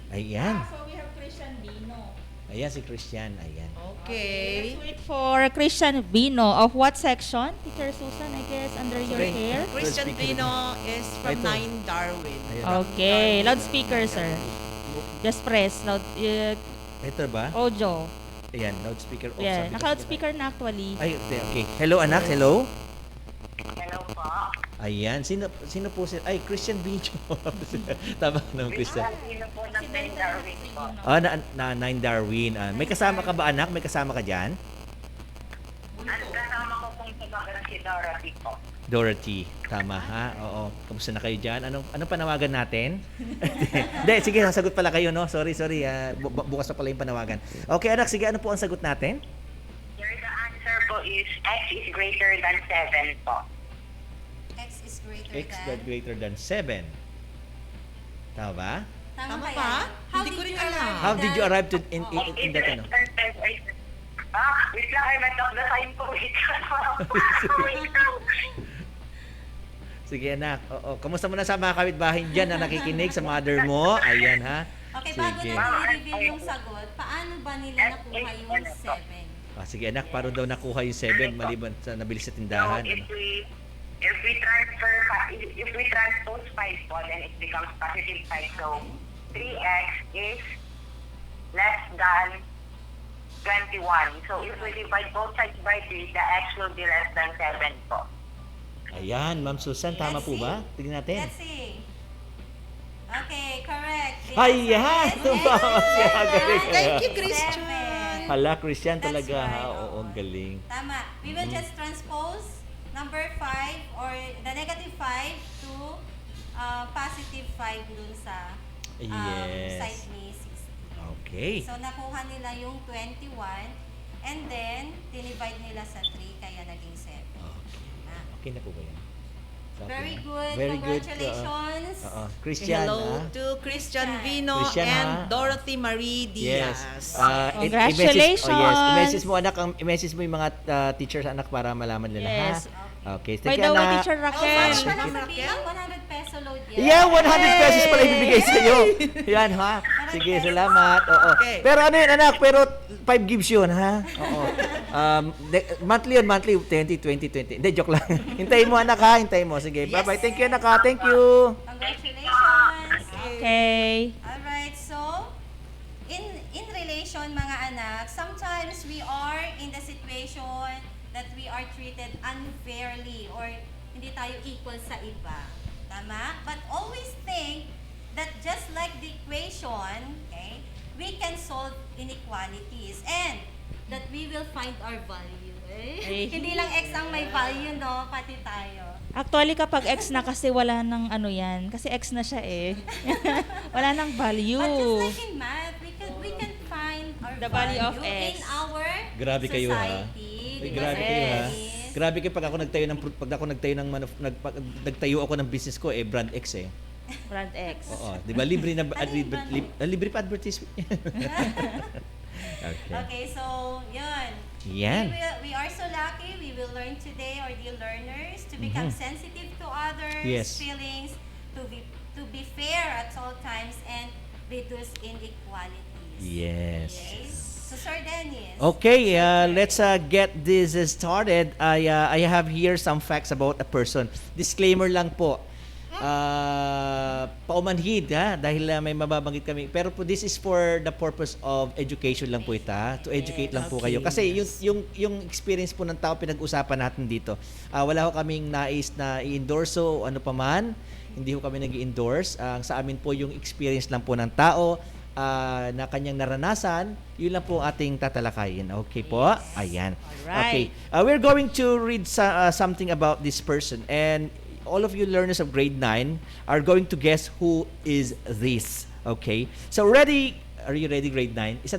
Ayan. So we have Christian Bino. Ayan si Christian, ayan. Okay. Let's wait for Christian Bino. Of what section? Teacher Susan, I guess, under your Sorry. care. Christian Pino is from Ito. 9 Darwin. Okay, loudspeaker, sir. Just press loud Ito ba? audio. Ayan, loudspeaker off. Yeah, sabi ko. naka-loudspeaker na actually. Ay, okay. Hello anak, hello. Hello po. Ayan, sino po si ay Christian Bicho. Tama naman Christian. Sino po ng 9 Darwin po? Na 9 Darwin. May kasama ka ba anak? May kasama ka diyan? Ang kasama ko pong tabagan si Dorothy po. Dorothy, tama ha? Oo. Kamusta na kayo diyan? Anong panawagan natin? Hindi, sige, sasagot pala kayo, no? Sorry. Bukas na pala yung panawagan. Okay, anak, sige, ano po ang sagot natin? Sir, the answer po is x is greater than 7 po. X is X greater than 7. Tama ba? Tama ba? Hindi ko rin alam. How did you arrive to in that ano? Wait lang, I went off the sign po. Wait lang. Sige anak. Oo. Kamusta mo na sa mga kapitbahay diyan na nakikinig sa mother mo? Ayan ha. Okay, bago Sige. natin i-reveal yung sagot, paano ba nila nakuha yung 7? Sige anak, paano daw nakuha yung 7 maliban sa nabili sa tindahan? So, Ano? if we transpose 5 po, then it becomes positive 5. So, 3x is less than 21. So, if we divide both sides by 3, the x will be less than 7 po. Ayan, Ma'am Susan, tama po ba? Tingnan natin. Let's see. Okay, correct. The Ayan! answer is Tumama siya. Galing. Thank you, Christian. Hala, Christian That's talaga ha. right. Oo, ang galing. Tama. We will just transpose number 5 or the negative 5 to positive 5 dun sa Yes. side ni 60. Okay. So, nakuha nila yung 21 and then, dinivide nila sa 3 kaya naging 7. Okay na po ba yan? Sabi Very na. good. Very good. Congratulations. Christian, Hello ha? to Christian Vino Christian, and ha? Dorothy Marie Diaz. Yes. Congratulations. I-message mo anak, i-message mo yung mga teachers anak para malaman nila Yes. ha. Okay, By thank the you way, anak. Teacher Raquel. Ma'am Raquel, 100 peso load yan. Yeah, 100 pesos pala ibibigay sa iyo. Yan ha. Sige, salamat. Oo. Okay. Pero ano yun anak, pero 5 gives yun ha. Oo. Monthly 20, 20. Hindi, joke lang. Hintayin mo anak ha, hintayin mo. Sige, bye-bye. Thank you anak ha. Thank you. Congratulations. Okay. Alright, so, in relation mga anak, sometimes we are in the situation that we are treated unfairly or hindi tayo equal sa iba. Tama? But always think that just like the equation, okay, we can solve inequalities and that we will find our value. Hindi lang X ang may value, no? Pati tayo. Actually, kapag X na kasi wala nang ano yan. Kasi X na siya eh. Wala nang value. But just like in math, we can find our The value of in X. our Grabe kayo, ha? society. Grabe kayo, ha? Grabe kayo pag ako nagtayo ako ng business ko, brand X eh. Brand X. Oo, 'di ba? Libre libre pa advertisement. Okay, so yun. Yan. We are so lucky. We will learn today, our dear learners, to become sensitive to others' feelings, to be fair at all times, and reduce inequalities. Yes. Okay? So, Sir Dennis. Okay, let's get this started. I have here some facts about a person. Disclaimer lang po. Paumanhid dahil may mababanggit kami, pero po this is for the purpose of education lang po ita, to educate lang po kayo kasi yung experience po ng tao pinag-usapan natin dito. Wala ko kaming nais na i-endorse o ano pa man, hindi ko kami nag-i-endorse. Sa amin po yung experience lang po ng tao na kanyang naranasan, yun lang po ating tatalakayin. Okay po? Ayan. Okay. We're going to read something about this person, and all of you learners of grade 9 are going to guess who is this. Okay? So ready? Are you ready, grade 9? Isa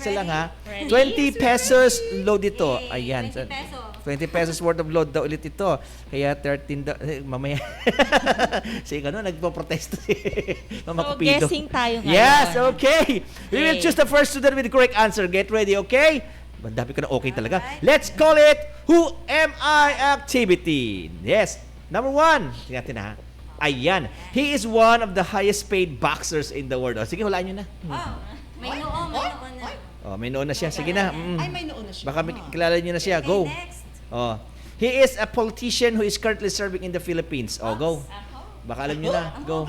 lang ha. Ready? 20 pesos load ito. Ayan. 20 pesos. 20 pesos worth of load daw ulit ito. Kaya 13 daw. Mamaya. Sige ano, nagpo-protest si Mama So, Cupido. guessing tayo ngayon. Yes, okay. We will choose the first student with the correct answer. Get ready, okay? Mandabi ko na okay talaga. Let's call it Who Am I Activity. Yes. Number 1. Tingnan natin ha. Ayan. He is one of the highest paid boxers in the world. Sige, hulaan nyo na. May noon na. May noon na siya. Sige na. Ay, may noon na siya. Baka kilala nyo na siya. Go. Next. He is a politician who is currently serving in the Philippines. Go. Baka alam nyo na. Go.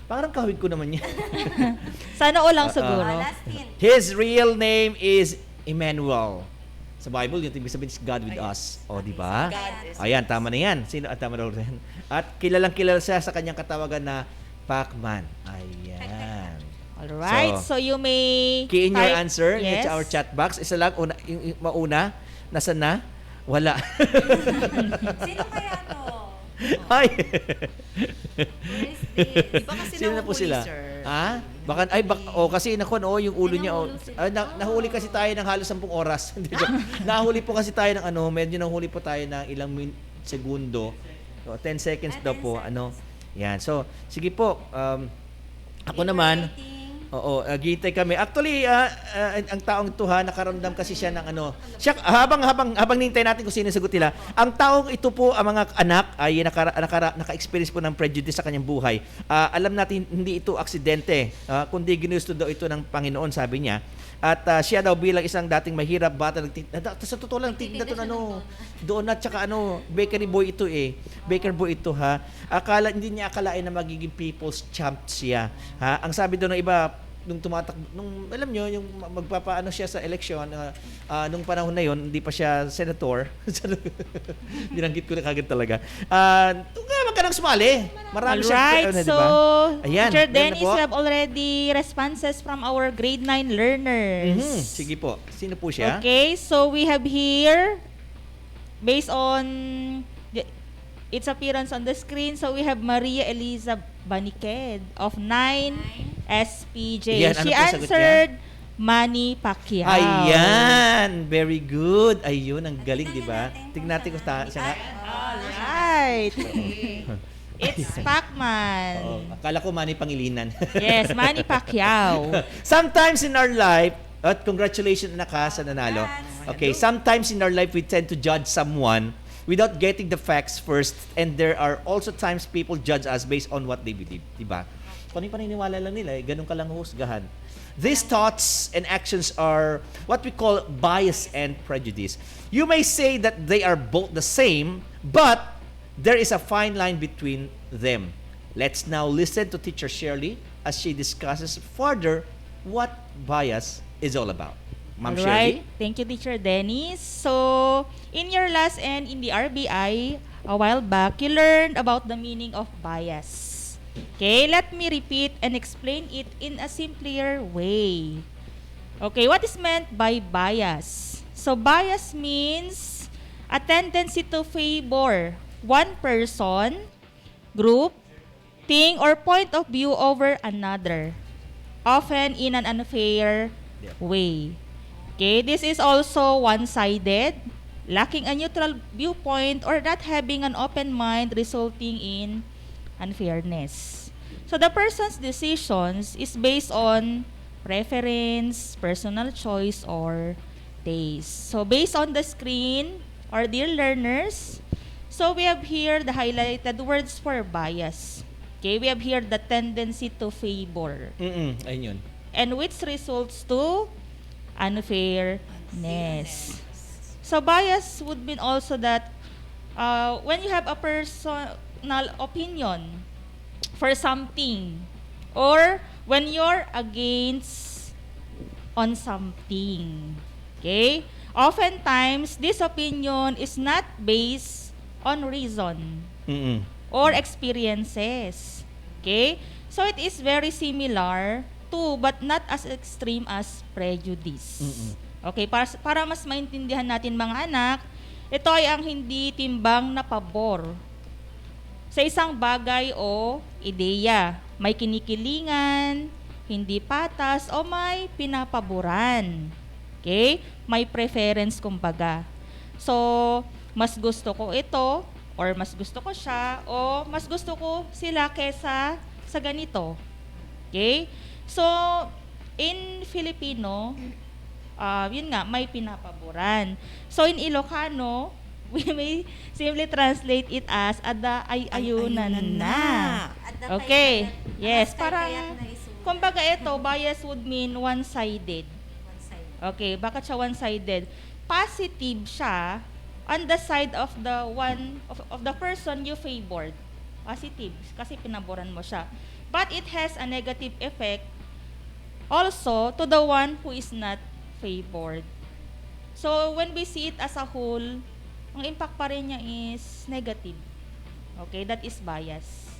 Parang kahawig ko naman yan. Sana o lang siguro. His real name is Emmanuel. Sa Bible, yung ibig sabihin is God with us. Di ba? Ayan, tama na yan. Tama na rin. At kilala siya sa kanyang katawagan na Pac-Man. Ayan. Alright, so you may key in your answer yes. in our chat box. Isa lang, yung mauna. Nasaan na? Wala. Sino kaya to? Ay! Baka Sino na po sila? Ha? Kasi yung ulo niya. Nahuli kasi tayo ng halos 10 oras. Nahuli po kasi tayo ng medyo nahuli po tayo ng ilang segundo. 10 seconds daw po. Yan. So, sige po. Ako naman, gitay kami. Actually, ang taong ito nakaramdam kasi siya ng habang nintay natin kung sino sagot nila. Ang taong ito po, ang mga anak ay naka-experience po ng prejudice sa kanyang buhay. Alam natin hindi ito aksidente, kundi ginusto daw ito ng Panginoon, sabi niya. At siya daw bilang isang dating mahirap bata, sa totoo lang tignan donut tsaka bakery boy ito baker boy ito hindi niya akalain na magiging people's champ siya ang sabi daw ng iba nung alam nyo, yung magpapaano siya sa eleksyon, nung panahon na yon hindi pa siya senator. Binanggit ko na kagad talaga. Wag ka nang sumali. Marami Alright, siya. so, Ayan, Teacher Dennis, we have already responses from our grade 9 learners. Sige po. Sino po siya? Okay, so we have here, based on its appearance on the screen, so we have Maria Eliza Baniked of 9 SPJ. Yan, She answered Manny Pacquiao. Ayan, very good. Ayun, ang galing, di ba? Tignan natin kung siya nga. Alright. It's Pac-Man. Akala ko Manny Pangilinan. Yes, Manny Pacquiao. Sometimes in our life, at congratulations na sa nanalo. Okay, sometimes in our life we tend to judge someone without getting the facts first, and there are also times people judge us based on what they believe, di ba? Kung paniniwala lang nila, ganun ka lang husgahan. These thoughts and actions are what we call bias and prejudice. You may say that they are both the same, but there is a fine line between them. Let's now listen to Teacher Shirley as she discusses further what bias is all about. Ma'am Shirley? Thank you, Teacher Dennis. So, in your last and in the RBI, a while back, you learned about the meaning of bias. Okay, let me repeat and explain it in a simpler way. Okay, what is meant by bias? So bias means a tendency to favor one person, group, thing, or point of view over another, often in an unfair way. Okay, this is also one-sided, lacking a neutral viewpoint, or not having an open mind, resulting in unfairness. So the person's decisions is based on preference, personal choice, or taste. So based on the screen, or dear learners, so we have here the highlighted words for bias. Okay, we have here the tendency to favor. Ayun yun. And which results to unfairness. So bias would mean also that when you have a personal opinion for something, or when you're against on something. Okay? Oftentimes, this opinion is not based on reason or experiences. Okay? So it is very similar to, but not as extreme as prejudice. Okay? Para mas maintindihan natin mga anak, ito ay ang hindi timbang na pabor sa isang bagay o ideya. May kinikilingan, hindi patas, o may pinapaboran. Okay? May preference kumbaga. So, mas gusto ko ito, or mas gusto ko siya, o mas gusto ko sila kesa sa ganito. Okay? So, in Filipino, yun nga, may pinapaboran. So, in Ilocano, we may simply translate it as ada ay ayunan na. Okay. Yes, parang kumbaga ito, bias would mean one-sided. Okay, bakit siya one-sided? Positive siya on the side of the one of the person you favored. Positive kasi pinaboran mo siya. But it has a negative effect also to the one who is not favored. So, when we see it as a whole, ang impact pa rin niya is negative. Okay, that is bias.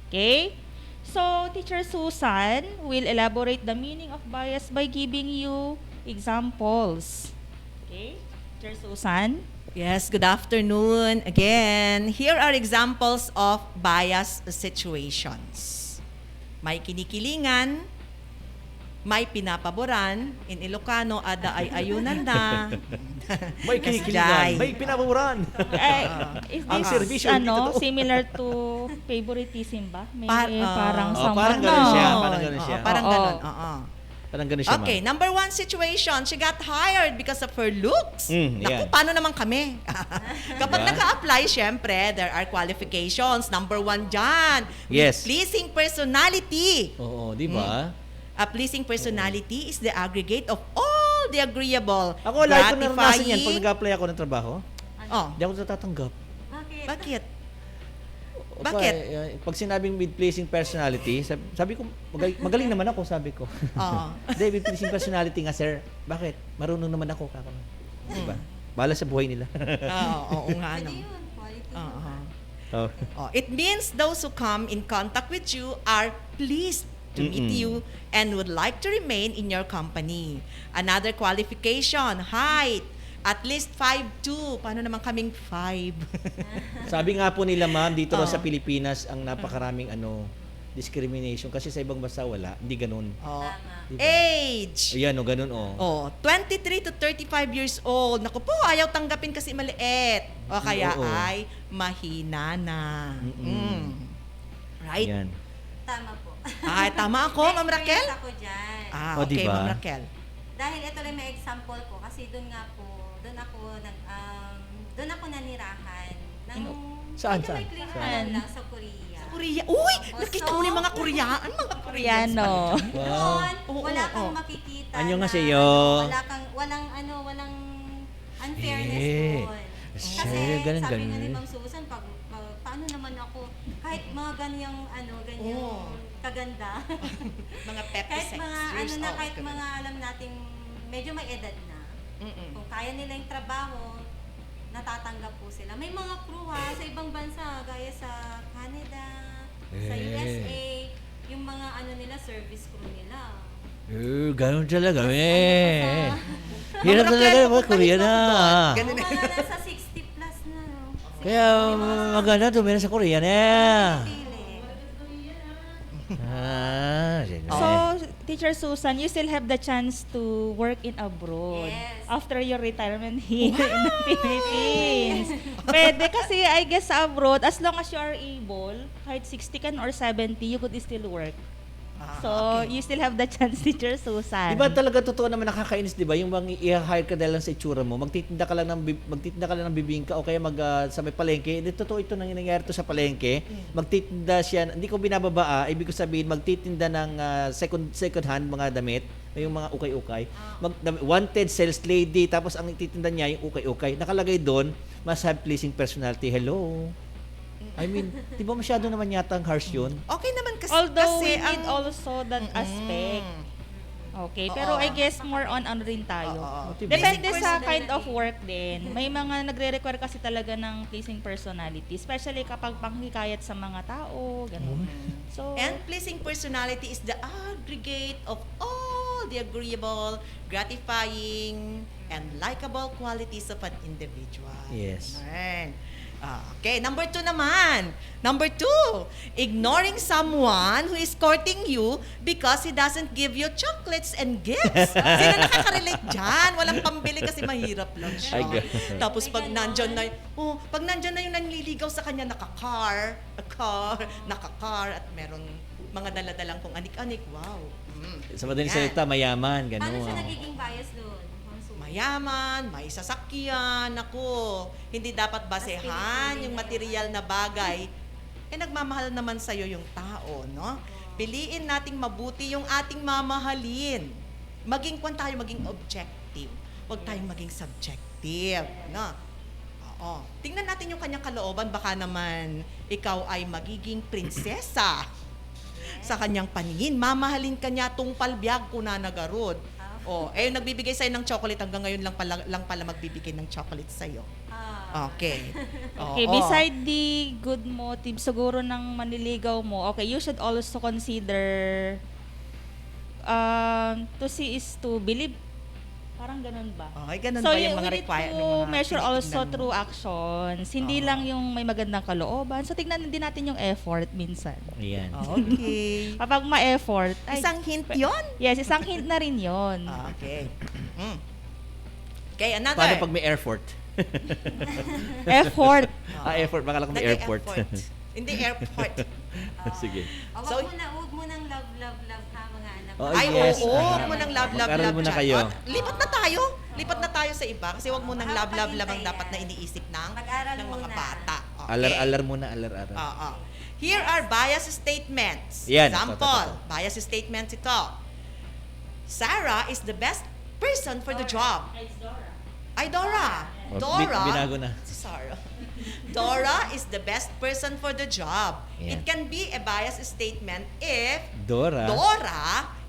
Okay? So, Teacher Susan will elaborate the meaning of bias by giving you examples. Okay? Teacher Susan? Yes, good afternoon. Again, here are examples of bias situations. May kinikilingan, may pinapaboran, in Ilocano, ada ay ayunan na. May kinikilingan, may pinapaboran. Is Ang this servisyo, similar to favoritism ba? May parang parang somewhat. Parang gano'n siya. Parang gano'n siya. Parang gano'n, Parang gano'n siya, Okay, number one situation, she got hired because of her looks. Naku, yan. paano naman kami? Kapag nag-a-apply, syempre, there are qualifications. Number one dyan, Yes. pleasing personality. Oo, di ba? A pleasing personality is the aggregate of all the agreeable, Ako, lagi ko naranasan yan pag gratifying. nag-apply ako ng trabaho. Oh, Hindi ako natatanggap. bakit? O, Bakit? Pag sinabing with pleasing personality, sabi ko, magaling naman ako, sabi ko. Oo. Hindi, with pleasing personality nga, sir. Bakit? Marunong naman ako, kakaman. Diba? Bahala sa buhay nila. Oo nga, no. Oh. It means those who come in contact with you are pleased to meet you and would like to remain in your company. Another qualification, height, at least 5'2". Paano naman kaming 5? Sabi nga po nila, ma'am, dito raw sa Pilipinas, ang napakaraming discrimination. Kasi sa ibang bansa, wala. Hindi ganun. Diba? Age. Ayan, ganun, 23 to 35 years old. Naku po, ayaw tanggapin kasi maliit. O kaya ay mahina na. Right? Ayan. Tama po. Ay, tama ako, Ma'am Raquel? Ako dyan. Okay, diba? Ma'am Raquel. Dahil ito lang may example ko kasi doon ako nanirahan. Saan? May clear lang sa Korea. Korea. Uy! Nakita mo na yung mga Korean. Mga Koreano. Wow. Wala kang makikita. Anyo nga sa'yo? Walang unfairness doon. Kasi sabi nga ni Ma'am Susan, paano naman ako, kahit mga ganyang kaganda. Mga pep kahit mga kahit mga alam nating medyo may edad na. Kung kaya nila yung trabaho, natatanggap po sila. May mga crew sa ibang bansa, gaya sa Canada, sa USA, mga ano nila, service crew nila. Ganun talaga, eh. Hirap talaga yung mga Korean na. Mga nasa 60 plus na, no? Kaya maganda tumira sa Korean, eh. So, Teacher Susan, you still have the chance to work in abroad after your retirement here in the Philippines. Pwede kasi, I guess, sa abroad, as long as you are able, kahit 60 kan or 70, you could still work. So, you still have the chance, Teacher Susan. Di ba talaga totoo naman nakakainis, di ba? Yung bang i-hire ka dahil lang sa itsura mo, magtitinda ka lang ng bibingka o kaya sa may palengke. Hindi totoo ito nang nangyayari to sa palengke. Magtitinda siya, hindi ko binababa, ibig ko sabihin magtitinda ng second hand mga damit, yung mga ukay-ukay. Wanted sales lady, tapos ang ititinda niya yung ukay-ukay. Nakalagay doon, must have pleasing personality. Hello. I mean, di ba masyado naman yata ang harsh yun? Okay naman kasi. Although we need also that aspect. Okay, pero I guess more on ano rin tayo. Depende sa kind of work din. May mga nagre-require kasi talaga ng pleasing personality, especially kapag panghikayat sa mga tao, ganun. So, and pleasing personality is the aggregate of all the agreeable, gratifying, and likable qualities of an individual. Yes. Ayan. Okay, number 2 naman. Number 2, ignoring someone who is courting you because he doesn't give you chocolates and gifts. Sino nakaka-relate dyan? Walang pambili kasi mahirap lang siya. Tapos pag nandyan na yung nanliligaw sa kanya, naka-car, at meron mga daladalang kung anik-anik. Wow. Sa madaling salita, mayaman, gano'n. Paano siya nagiging bias doon? Mayaman, may sasakyan, hindi dapat basehan yung material na bagay. Nagmamahal naman sa'yo yung tao, no? Piliin nating mabuti yung ating mamahalin. Maging objective. Huwag tayong maging subjective, no? Oo. Tingnan natin yung kanyang kalooban, baka naman ikaw ay magiging prinsesa sa kanyang paningin. Mamahalin kanya tung palbyag ko na nagarod. Nagbibigay sa'yo ng chocolate, hanggang ngayon lang pala magbibigay ng chocolate sa'yo. Okay. Okay, beside the good motive siguro ng manliligaw mo, okay, you should also consider to see is to believe. Parang ganun ba? Ganun ba yung mga requirements? So, you need to measure also through actions. Hindi lang yung may magandang kalooban. So, tignan din natin yung effort minsan. Ayan. Okay. Kapag ma-effort. Isang hint yon? Yes, isang hint na rin yon. Okay. Okay, another. Paano pag may airport? Effort. Effort. Baka lang may airport. Hindi airport. Sige. Huwag mo nang love ha, mga anak. Huwag mo nang love Mag-aral muna kayo. Lipat na tayo sa iba kasi huwag mo nang love ang dapat na iniisip ng mga bata. Okay. Alar muna. Here are bias statements. Yan. Example, bias statements ito. Sarah is the best person for the job. Dora. Binago na. Sarah. Dora is the best person for the job. Yeah. It can be a bias statement if Dora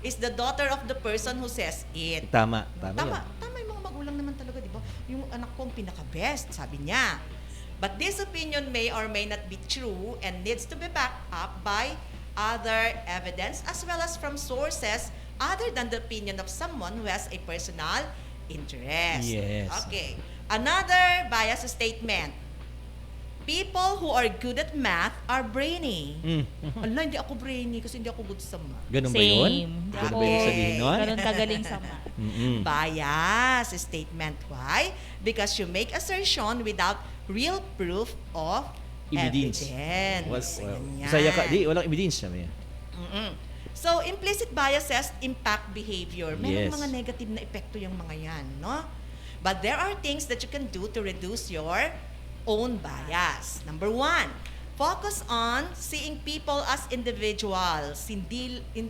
is the daughter of the person who says it. Tama Yung mga magulang naman talaga, di ba? Yung anak ko ang pinaka-best, sabi niya. But this opinion may or may not be true and needs to be backed up by other evidence as well as from sources other than the opinion of someone who has a personal interest. Yes. Okay. Another bias statement. People who are good at math are brainy. Hindi ako brainy kasi hindi ako good sa math. Ganun ba yun? Ganun ba yung sabihin nun? Ganun kagaling sa math. Bias statement. Why? Because you make assertion without real proof of evidence. Saya ka, walang evidence naman yan. So, implicit biases impact behavior. Merong Yes. mga negative na epekto yung mga yan, no? But there are things that you can do to reduce your own bias. Number 1, focus on seeing people as individuals.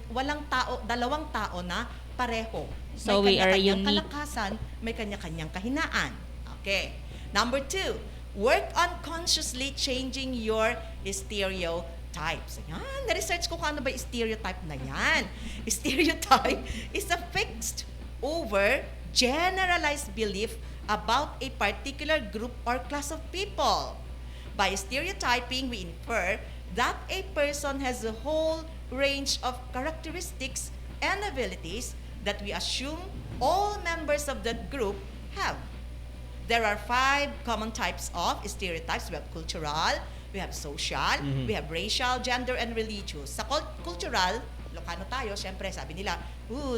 Walang dalawang tao na pareho. So, may we are kanya-kanyang unique. kalakasan, may kanya-kanyang kahinaan. Okay. Number 2, work on consciously changing your stereotypes. Yan, na-research ko kung ano ba yung stereotype na yan. Stereotype is a fixed over generalized belief about a particular group or class of people. By stereotyping, we infer that a person has a whole range of characteristics and abilities that we assume all members of that group have. There are 5 common types of stereotypes. We have cultural, we have social, we have racial, gender, and religious. Sa cultural, Ilocano tayo, syempre sabi nila,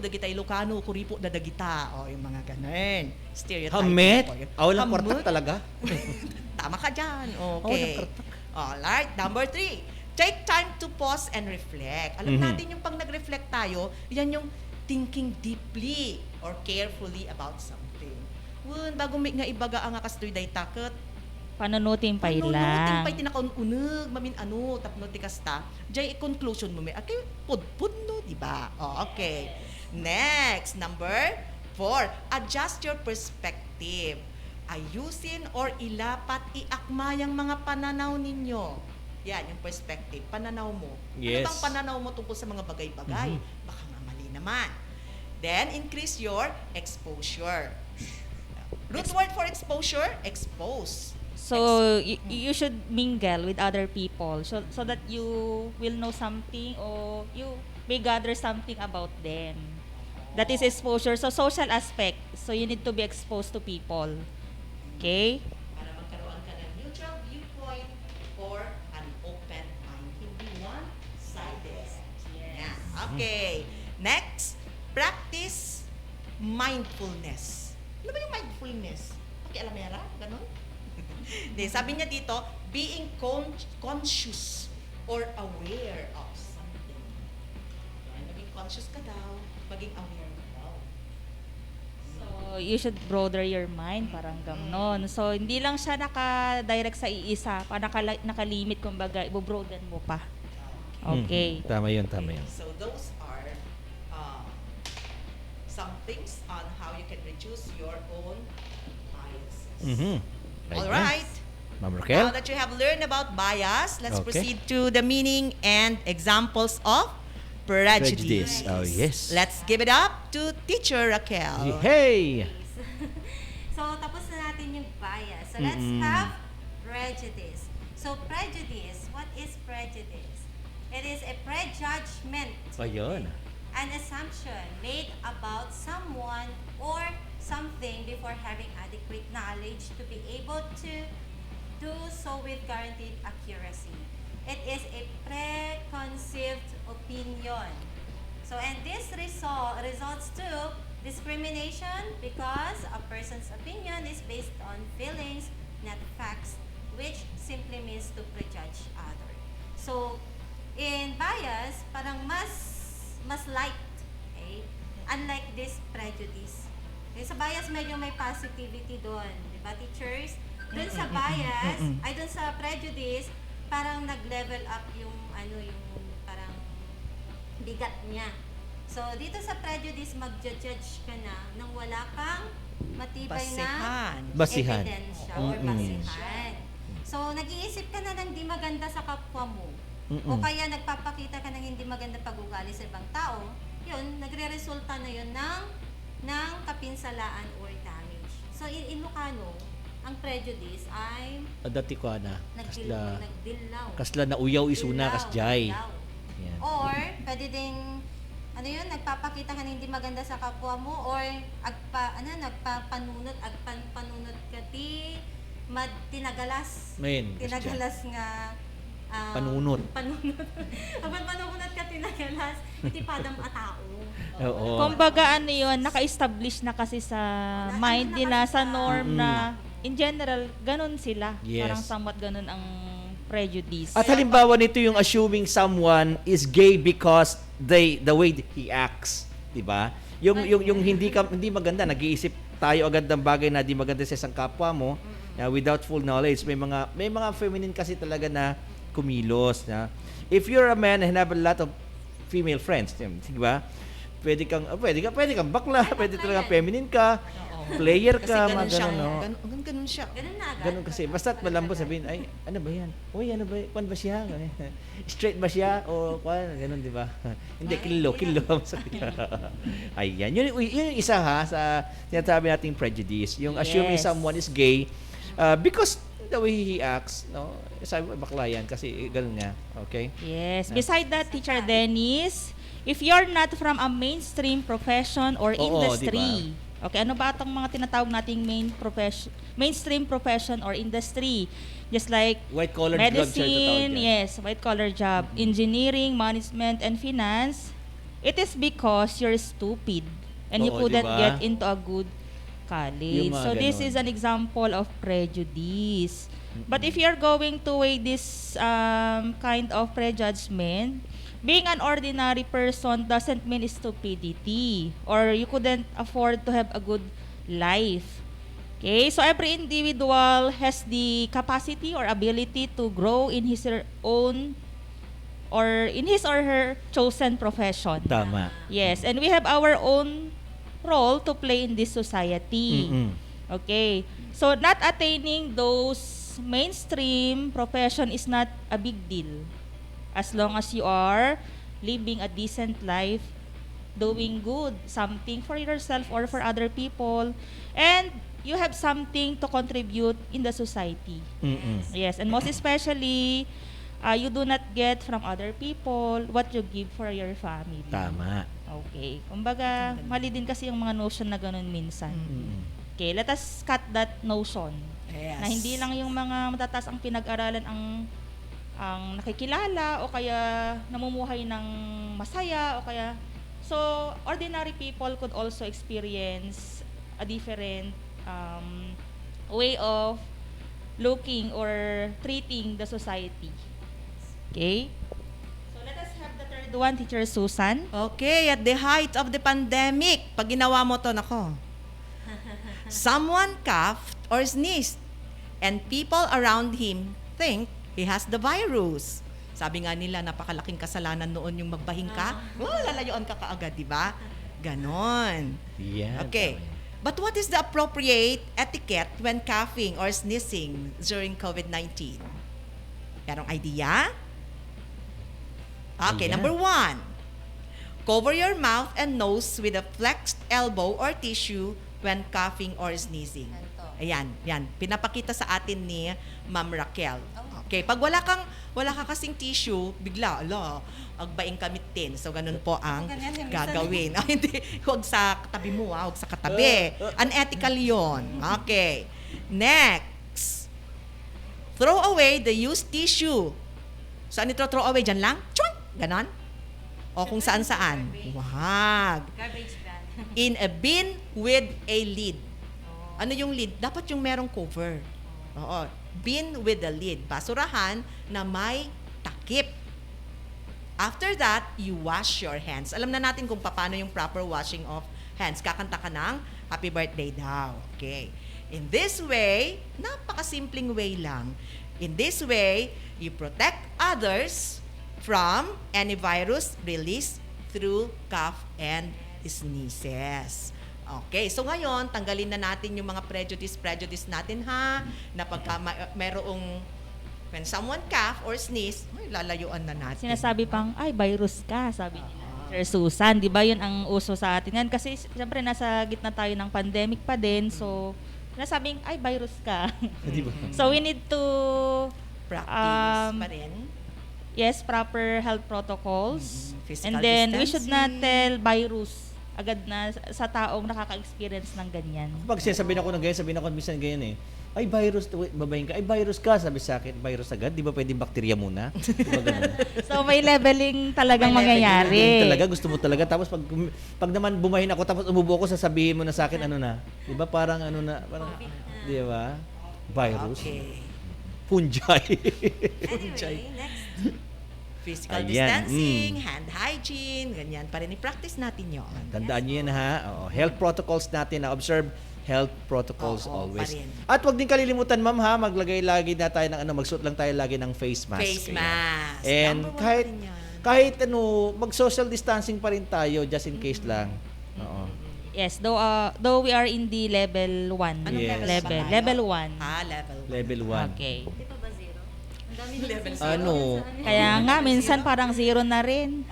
dagita Ilocano, kuripo da dagita. O, yung mga ganun. Stereotype. Hamet? Walang kwartak talaga. Tama ka dyan. Okay. Alright, number 3. Take time to pause and reflect. Alam natin yung pag nag-reflect tayo, yan yung thinking deeply or carefully about something. Bago may nga ibaga ang akastoy day takot, Panonutin pa ila. Panonutin pa tinakaununag, mamin tapno ti kasta. Jay conclusion mo may okay, pud no, di ba? Okay. Next, number 4, adjust your perspective. Ayusin or ilapat iakmayang mga pananaw ninyo. Yan, yung perspective, pananaw mo. Yes. Ano bang pananaw mo tungkol sa mga bagay-bagay? Baka nga mali naman. Then, increase your exposure. Root word for exposure, expose. So, you should mingle with other people so that you will know something or you may gather something about them. That is exposure. So, social aspect. So, you need to be exposed to people. Okay? Para magkaroon ka ng neutral viewpoint or an open mind. Hindi one-sided. Yeah. Okay. Next, practice mindfulness. Ano ba yung mindfulness? Pakialamera? Ganon? Sabi niya dito, being conscious or aware of something. Maging conscious ka daw, maging aware ka daw. So, you should broaden your mind, parang gano'n. So, hindi lang siya naka-direct sa iisa, nakalimit, kumbaga, i-broaden mo pa. Okay. Tama yun. So, those are some things on how you can reduce your own biases. All right. Ma'am Raquel? Now that you have learned about bias, let's proceed to the meaning and examples of prejudice. Oh, yes. Let's give it up to Teacher Raquel. Hey! So, tapos na natin yung bias. So, let's have prejudice. So, prejudice, what is prejudice? It is a prejudgment. Ayun. An assumption made about someone or something before having adequate knowledge to be able to do so with guaranteed accuracy. It is a preconceived opinion. So, and this results to discrimination because a person's opinion is based on feelings, not facts, which simply means to prejudge other. So, in bias, parang mas light, okay? Unlike this prejudice. Okay, sa bias, medyo may positivity doon. Diba, teachers? Doon sa bias, ay doon sa prejudice, parang nag-level up yung, yung parang bigat niya. So, dito sa prejudice, mag-judge ka na nang wala kang matibay na basihan. ebidensya or basihan. So, nag-iisip ka na ng di maganda sa kapwa mo. O kaya nagpapakita ka ng hindi maganda pag-ugali sa ibang tao, yun, nagre-resulta na yun ng kapinsalaan or damage. So, in Ilocano, ang prejudice ay Dati ko na. nagdilaw. Kasla na uyaw isuna kasjay. Or, pwede ding, nagpapakita ka ng hindi maganda sa kapwa mo or nagpapanunot ka tinagalas. Tinagalas nga panunot. Ang panunot ka tinagalas, itipadam a tao. Oo. Kumbaga naka-establish na kasi sa mind nila, sa norm na in general, ganun sila. Yes. Parang somewhat ganun ang prejudice. At halimbawa nito yung assuming someone is gay because the way he acts, 'di ba? Yung hindi maganda, nag-iisip tayo agad ng bagay na di maganda sa isang kapwa mo, without full knowledge. May mga feminine kasi talaga na kumilos, na if you're a man and have a lot of female friends, 'di ba? Pwede kang bakla, pwede talaga feminine ka. Player ka, ganun siya. Ganun kasi. Basta malambot sabihin, ay, ano ba yan? Uy, ano ba? Kwan ba siya? Straight ba siya? O kwan? Ganun, di ba? Hindi, kilo. Ayan. Yun yung isa ha, sa sinasabi nating prejudice. Yung assuming someone is gay because the way he acts, no, sabi mo, bakla yan kasi ganun nga. Okay? Yes. Beside that, Teacher Dennis, if you're not from a mainstream profession or industry, okay, ano ba itong mga tinatawag nating mainstream profession or industry? Just like white-collar medicine, yes, white-collar job, engineering, management, and finance, it is because you're stupid and you couldn't get into a good college. So this is an example of prejudice. But if you're going to weigh this kind of prejudgment, being an ordinary person doesn't mean stupidity or you couldn't afford to have a good life. Okay, so every individual has the capacity or ability to grow in his or own or in his or her chosen profession. Tama. Yes, and we have our own role to play in this society. Okay, so not attaining those mainstream profession is not a big deal as long as you are living a decent life, doing good, something for yourself or for other people, and you have something to contribute in the society. Yes, and most especially, you do not get from other people what you give for your family. Tama. Okay. Kumbaga, mali din kasi yung mga notion na ganun minsan. Okay, let us cut that notion. Yes. Na hindi lang yung mga matataas ang pinag-aralan ang nakikilala o kaya namumuhay ng masaya o kaya so ordinary people could also experience a different way of looking or treating the society. Okay? So let us have the third one, Teacher Susan. Okay, at the height of the pandemic, pag ginawa mo to, nako, someone coughed or sneezed and people around him think he has the virus. Sabi nga nila, napakalaking kasalanan noon yung magbahing ka. Lalayuan ka kaagad, di ba? Ganon. Yeah. Okay. But what is the appropriate etiquette when coughing or sneezing during COVID-19? Merong idea? Okay, number 1. Cover your mouth and nose with a flexed elbow or tissue when coughing or sneezing. Ayan, yan. Pinapakita sa atin ni Ma'am Raquel. Okay, pag wala ka kasing tissue, bigla, agbaing kamitin. So, ganun po ang gagawin. Hindi, huwag sa katabi mo, huwag sa katabi. Unethical yun. Okay. Next. Throw away the used tissue. Saan ito throw away? Diyan lang? Chuan! Ganon? O kung saan-saan? Wag. Garbage ban. In a bin with a lid. Ano yung lid? Dapat yung merong cover. Oo. Bin with a lid. Basurahan na may takip. After that, you wash your hands. Alam na natin kung paano yung proper washing of hands. Kakanta ka ng happy birthday daw. Okay. In this way, napakasimpleng way lang. In this way, you protect others from any virus released through cough and sneezes. Okay, so ngayon, tanggalin na natin yung mga prejudice natin ha, na pagka merong, when someone cough or sneeze, lalayuan na natin. Sinasabi pang, ay, virus ka, sabi nila. Sir Susan, di ba yun ang uso sa atin yan? Kasi siyempre nasa gitna tayo ng pandemic pa din, so sinasabing, ay, virus ka. So we need to practice pa rin. Yes, proper health protocols. Physical and then we distancing. should not tell virus agad na sa taong nakaka-experience ng ganyan. Pag sinasabihin ako ng ganyan, sabihin ako minsan ganyan ay virus, babayin ka, ay virus ka, sabi sa akin, virus agad, di ba pwedeng bakterya muna? Diba ganun? So may leveling talagang mangyayari. Talaga, gusto mo talaga, tapos pag naman bumahin ako, tapos umubo ako, sasabihin mo na sa akin, ano na, di ba parang ano na, parang, di ba? Virus. Okay. Fungi. Anyway, next. Physical distancing, hand hygiene, ganyan pa rin. I-practice natin yun. Tandaan nyo yan ha. Health protocols natin na observe health protocols always. At wag din kalilimutan ma'am ha, maglagay lagi na tayo ng magsuot lang tayo lagi ng face mask. Face mask. And kahit mag-social distancing pa rin tayo just in case lang. Oo. Yes, though we are in the level 1. Anong Yes. level? Level 1. Level 1. Okay. Kaya nga, minsan parang zero na rin.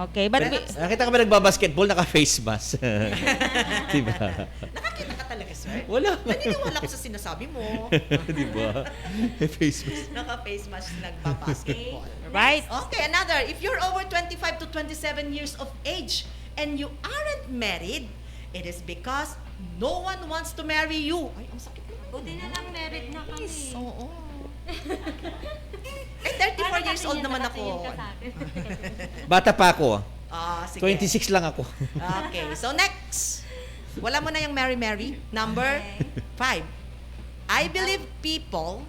Okay, but nakita ka ba nagbabasketball, naka-face mask? Diba? Nakakita ka talaga, sir. sir. Wala. Naniniwala ko sa sinasabi mo. Di ba? Face mask. Naka-face mask nagba-basketball. Right. Okay, another. If you're over 25 to 27 years of age and you aren't married, it is because no one wants to marry you. Ay, ang sakit naman. Buti na lang married na kami. Oo. Eh, 34 years old naman ako. Bata pa ako. Sige. 26 lang ako. Okay, so next. Wala mo na yung Mary. Number 5. I believe people...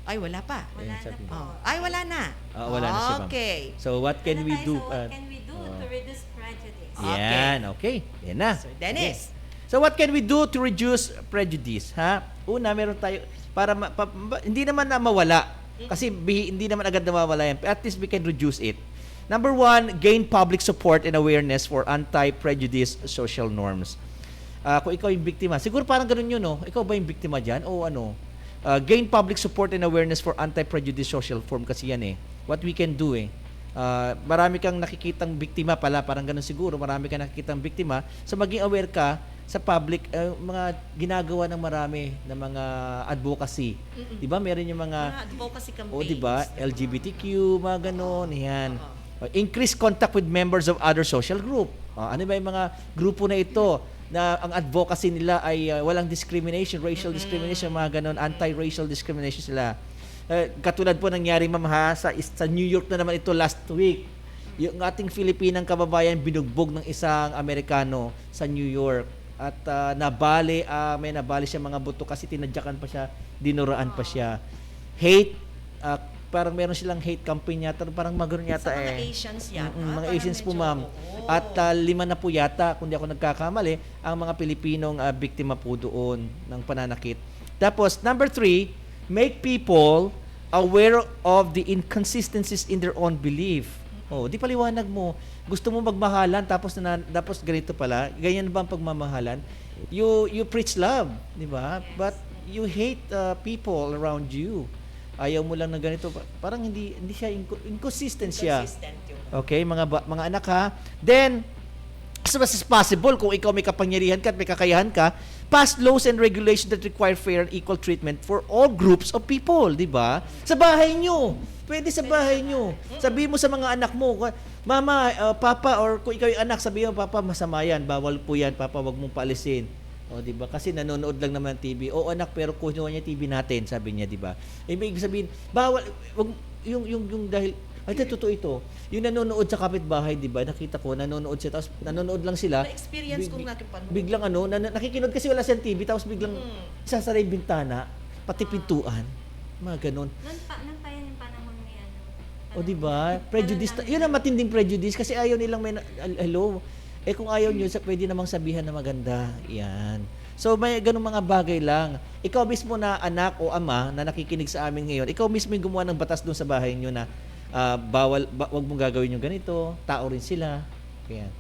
Ay, wala pa. Wala na po. Ay, wala na. Wala na si ma'am. Okay. So, what can we do? So, what can we do to reduce prejudice? Yan, okay. Yan na. Sir Dennis. Okay. So, what can we do to reduce prejudice? Ha? Una, meron tayo, para hindi naman na mawala. Kasi hindi naman agad na mawala yan. At least we can reduce it. Number 1, gain public support and awareness for anti-prejudice social norms. Kung ikaw yung biktima, siguro parang ganun yun, no? Ikaw ba yung biktima dyan? O ano? Gain public support and awareness for anti-prejudice social form kasi yan What we can do marami kang nakikitang biktima pala, parang ganun siguro, marami kang nakikitang biktima. So maging aware ka sa public, mga ginagawa ng marami na mga advocacy. Di ba? Meron yung mga advocacy campaigns. O, di ba? LGBTQ, mga ganun. Yan. Increase contact with members of other social group. Ano ba yung mga grupo na ito na ang advocacy nila ay walang discrimination, racial discrimination, mga ganun, anti-racial discrimination sila. Katulad po nangyari, ma'am, sa New York na naman ito last week. Yung ating Filipinang kababayan binugbog ng isang Amerikano sa New York. At may nabali siya mga buto kasi tinadyakan pa siya, dinuraan pa siya. Hate, parang meron silang hate campaign yata, parang magano'n yata sa mga Asians yata. Mga Asians po, ma'am. At 5 na po yata, kung di ako nagkakamali, ang mga Pilipinong biktima po doon ng pananakit. Tapos, number 3, make people aware of the inconsistencies in their own belief. Di paliwanag mo. Gusto mo magmahalan tapos ganito pala. Ganyan ba ang pagmamahalan? You preach love, di ba? But you hate people around you. Ayaw mo lang ng ganito. Parang hindi siya inconsistent siya. Okay, mga anak ha. Then as much as possible, kung ikaw may kapangyarihan ka at may kakayahan ka, pass laws and regulations that require fair and equal treatment for all groups of people, di ba? Sa bahay nyo. Pwede sa bahay nyo. Sabihin mo sa mga anak mo, mama, papa, or kung ikaw yung anak, sabihin mo, papa, masama yan, bawal po yan, papa, wag mong paalisin. Di ba? Kasi nanonood lang naman ng TV. Anak, pero kuha niya TV natin, sabi niya, di ba? Ibig sabihin, bawal, wag, yung dahil, totoo ito. Yung nanonood sa kapitbahay, di ba? Nakita ko, nanonood siya, tapos nanonood lang sila. Na-experience kong nakipanood. Biglang nakikinig kasi wala siyang TV, tapos biglang isasara yung bintana, pati pintuan, mga ganun. Noon pa yan yung panahon niya. Di ba? Prejudice. Yun ang matinding prejudice kasi ayaw nilang hello. Kung ayaw nyo, pwede namang sabihan na maganda. Yan. So, may ganung mga bagay lang. Ikaw mismo na anak o ama na nakikinig sa amin ngayon, ikaw mismo yung gumawa ng batas doon sa bahay nyo na wag mong gagawin yung ganito, tao rin sila. Kaya,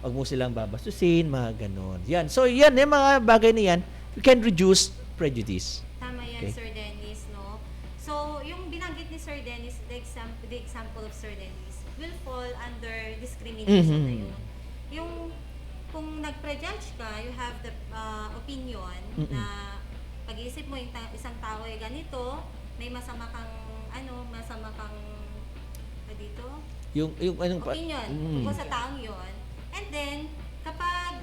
wag mo silang babastusin, mga ganon. Yan. So, yan, yung mga bagay na yan, you can reduce prejudice. Tama yan, Sir Dennis, no? So, yung binanggit ni Sir Dennis, the example of Sir Dennis, will fall under discrimination na yun. Yung, kung nag-prejudge ka, you have the opinion na pag-iisip mo yung isang tao ay ganito, may masama kang dito? Yung opinion tungkol sa taong yon. And then, kapag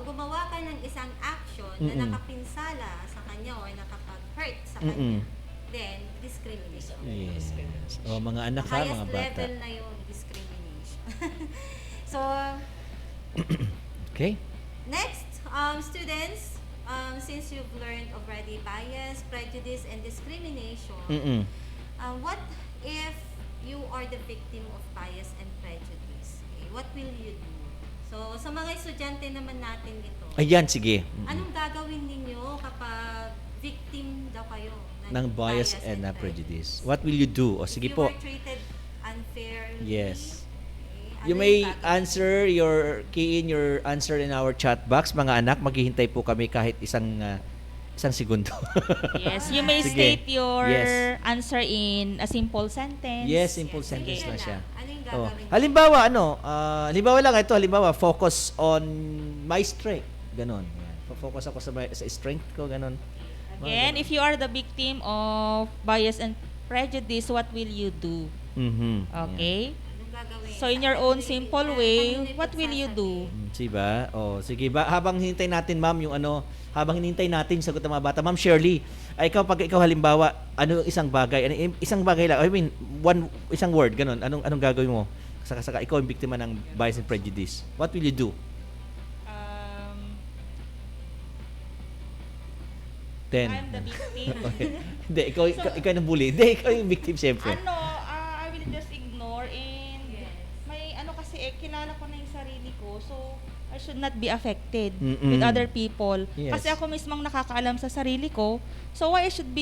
gumawa ka ng isang action na nakapinsala sa kanya o nakapag-hurt sa kanya, then, discrimination. Yes. Mga anak ha, mga bata. Highest level na yung discrimination. So, okay. Next, students, since you've learned already bias, prejudice, and discrimination, what if you are the victim of bias and prejudice? Okay, what will you do? So, sa mga estudyante naman natin ito, ayan, sige. Anong gagawin ninyo kapag victim daw kayo ng bias and prejudice? What will you do? Sige po. If you were treated unfairly. Yes. Okay, You may key in your answer in our chat box. Mga anak, maghihintay po kami kahit isang segundo. Yes, you may state your answer in a simple sentence. Yes, simple sentence lang siya. Ano yung gagawin? Halimbawa, halimbawa lang ito, focus on my strength. ganon. Yan. Focus ako sa strength ko, ganon. Again, if you are the victim of bias and prejudice, what will you do? Okay? So in your own simple way, what will you do? Diba? Sige ba? Habang hinintay natin, ma'am, habang hinintay natin sagot ng mga bata, Ma'am Shirley, pag ikaw halimbawa, isang bagay lang, isang word, ganon, anong gagawin mo? Saka ikaw ang biktima ng bias and prejudice. What will you do? 10. I'm the victim. Okay. Hindi, ikaw yung bully. Hindi, ikaw yung victim, siyempre. I will just ignore and may kasi kilala ko na yung sarili ko, so I should not be affected with other people. Yes. Kasi ako mismong nakakaalam sa sarili ko, so why should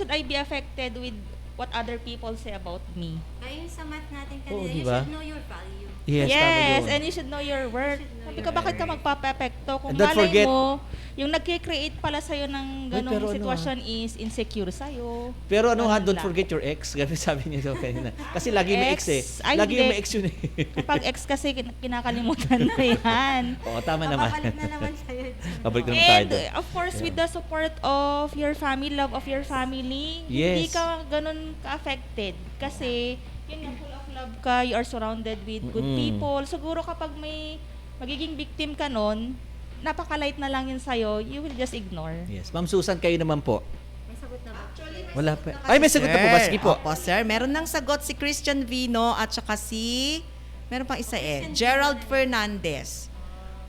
I be affected with what other people say about me? Kaya yung sa math natin kanina, diba? you should know your value. Yes, and you should know your worth. Sabi ko, bakit ka magpapepekto? Kung And don't malay forget, mo, yung nagkikreate pala sa'yo ng ganong sitwasyon is insecure sa'yo. Pero don't forget your ex. Gabi sabi niya kanina. Kasi lagi may ex eh. Lagi may ex yun eh. Kapag ex kasi kinakalimutan na yan. Tama naman. Babalik na naman sa'yo. Babalik na naman tayo. And of course, with the support of your family, love of your family, hindi ka ganun ka-affected. Kasi, yun nga, full of love ka, you are surrounded with good people. Siguro kapag may magiging victim ka nun, napaka-light na lang yun sa'yo, you will just ignore. Yes. Ma'am Susan, kayo naman po. May sagot na ba? Actually, Wala pa. May sagot na po ba? Sige po. Opo, sir. Meron ng sagot si Christian Vino at saka meron pang isa Gerald Fernandez.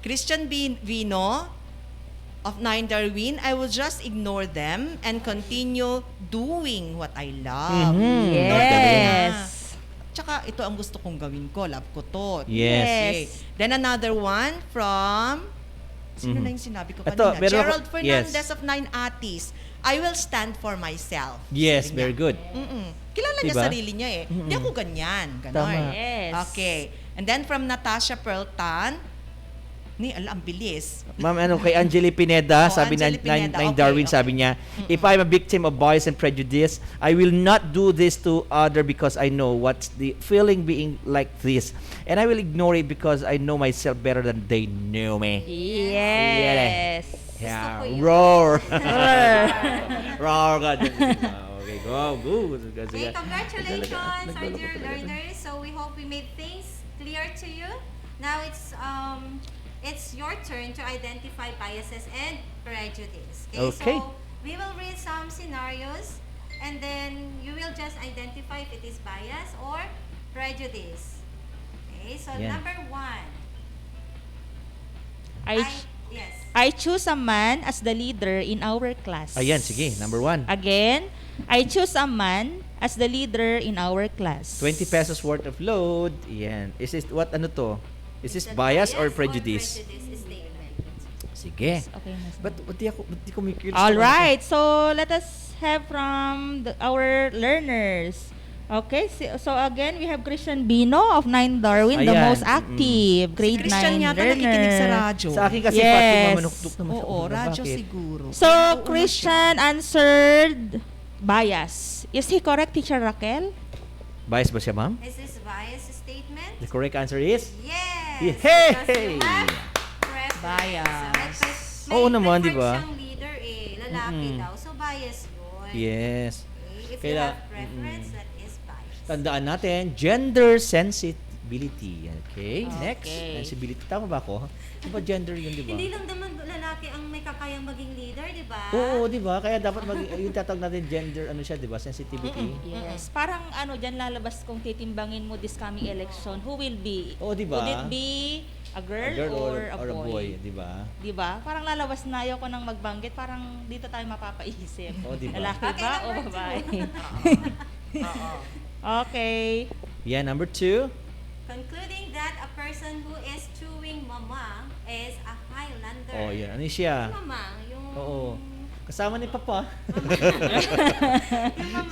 Christian Vino of 9 Darwin, I will just ignore them and continue doing what I love. Yes. Tsaka ito ang gusto kong gawin ko. Love ko to. Yes. Okay. Then another one from... Sino na yung sinabi ko Ito, kanina? Gerald Fernandez of 9 Atis. I will stand for myself. Yes, very good. Kilala niya sarili niya eh. Hindi ako ganyan. Ganon. Tama. Yes. Okay. And then from Natasha Perltan, ang bilis. Ma'am, kay Angeli Pineda, sabi Angeli Pineda. 9 Darwin, sabi niya, if I'm a victim of bias and prejudice, I will not do this to other because I know what's the feeling being like this. And I will ignore it because I know myself better than they know me. Yes. Yeah. Roar. Roar. Okay, go. Okay, congratulations, our dear learners. So we hope we made things clear to you. Now it's your turn to identify biases and prejudice. Okay. So we will read some scenarios and then you will just identify if it is bias or prejudice. Okay, so number 1. Yes. I choose a man as the leader in our class. Ayan, sige. Number 1. Again, I choose a man as the leader in our class. 20 pesos worth of load. Ayan. Is this, ano to? Is this bias or prejudice? Sige. Okay, But di ko may curious. All right. So let us have from our learners. Okay. So again, we have Christian Bino of 9 Darwin, the most active grade 9 Christian yata nakikinig sa radyo. Sa akin kasi Fatima manukduk naman siya. Oo, radyo siguro. So Christian answered bias. Is he correct, Teacher Raquel? Bias ba siya, ma'am? Is this bias statement? The correct answer is? Yes. Hey! Bias. Oo naman, di ba? Siyang leader lalaki daw. So bias yun. Yes. Okay. If you have preference, that is bias. Tandaan natin, gender sensitivity. Okay, next. Sensibility. Tama ba ako? Di ba gender yun, di ba? Hindi lang naman lalaki ang may kakayang maging leader, di ba? Oo, di ba? Kaya dapat yung tatawag natin gender, di ba? Sensitivity. Yes. Parang dyan lalabas kung titimbangin mo this coming election, who will be? Oo, di ba? Would it be a girl or a boy? Di ba? Di ba? Parang lalabas na ayoko nang magbanggit, parang dito tayo mapapaisip. Oo, di ba? Lalaki ba o babae? Okay. Yeah, number 2. Concluding that a person who is chewing mama is a Highlander. Oh, yan. Ano siya? Yung mama, Oo. Kasama ni Papa.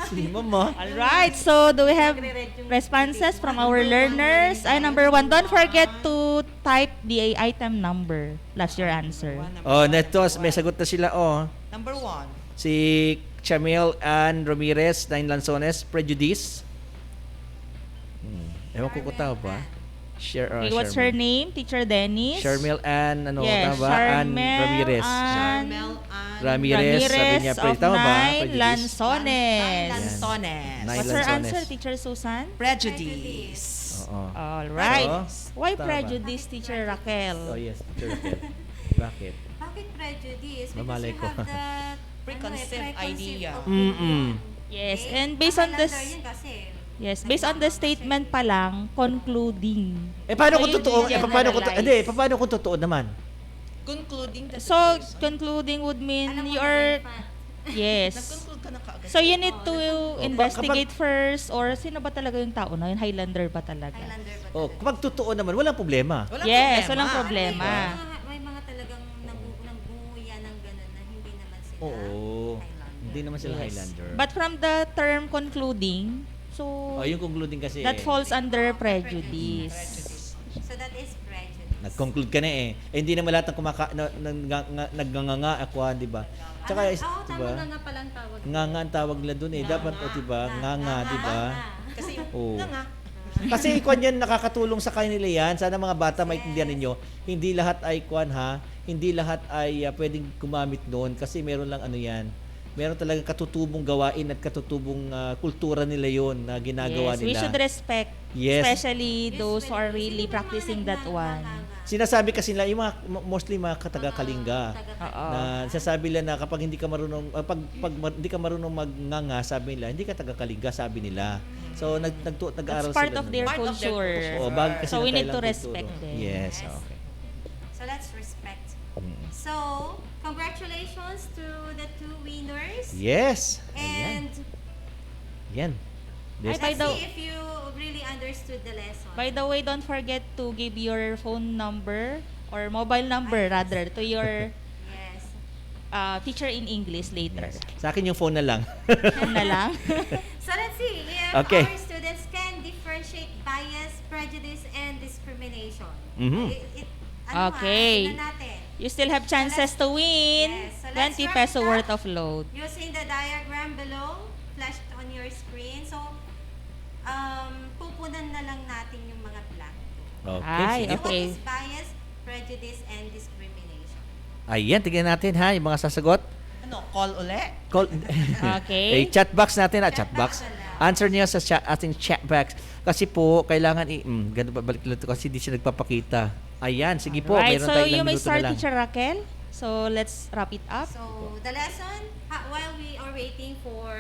Si Mama. Alright, so do we have responses from our learners? Number 1, don't forget to type the item number. Plus your answer. Oh, neto, may sagot na sila. Number 1. Si Chamel Ann Ramirez, 9 Lanzones, Prejudice. Ewan ko ba? Okay, what's her name? Teacher Dennis? Shermel Ann, yes, tama ba? Ann Ramirez. Ramirez, sabi niya, of tama ba? Nine Lanzones. Nine What's her Lanzones. answer, Teacher Susan? Prejudice. All right. Why Tama. prejudice, Teacher Raquel? Oh, yes, Teacher Raquel. Bakit? Bakit prejudice? Because Mamalay you ko. have the Preconceived idea. Yes, and based on this... Calendar yun kasi. Yes, based on the statement pa lang, concluding. Paano So, kung you totoo? Paano kung generalize. paano kung totoo naman? Concluding the So, concluding would mean you're... Yes. Nag-conclude ka na kaagad. So, you need to investigate first or sino ba talaga yung tao na yun? Highlander ba talaga? Kapag totoo naman, walang problema. Walang problema. May mga talagang nangunguya ng gano'n na hindi naman sila Hindi naman sila Highlander. But from the term concluding, so yung concluding kasi that falls under prejudice. So that is prejudice. Nag-conclude ka na hindi naman lahat ng nagganganga ako, di ba? Tsaka, diba? Tama nga palang tawag. Nganga ang tawag nila doon Dapat, di ba? Nganga, di ba? Kasi nganga. Kasi kwan yan, nakakatulong sa kanila yan. Sana mga bata maintindihan ninyo, hindi lahat ay hindi lahat ay pwedeng gumamit noon kasi meron lang yan. Meron talagang katutubong gawain at katutubong kultura nila yon na ginagawa nila. We should respect, especially those who are really practicing that one. Sinasabi kasi nila, yung mostly mga kataga-Kalinga, na sasabi nila na kapag hindi ka marunong, hindi ka marunong magnganga, sabi nila, hindi ka taga-Kalinga, sabi nila. So, nag-aaral sila. It's part of their culture. So, we need to respect them. Yes, okay. So, let's respect. So, congratulations to the two winners. Yes. And Yan. let's see if you really understood the lesson. By the way, don't forget to give your phone number or mobile number rather to your teacher in English later. Sa akin yung phone na lang. Phone na lang. So let's see if our students can differentiate bias, prejudice, and discrimination. Okay. You still have chances to win 20 peso worth of load. Using the diagram below, flashed on your screen. So, pupunan na lang natin yung mga blank. Okay. What is bias, prejudice, and discrimination? Ayan, tignan natin yung mga sasagot. Call uli? Okay. Chat box natin chat box. Answer niyo sa ating chat box. Kasi po, kailangan ganun pa balik lang kasi hindi siya nagpapakita. Ayan, sige po. Right, Meron so tayong you may minuto start, na lang. Teacher Raquel. So, let's wrap it up. So, the lesson, while we are waiting for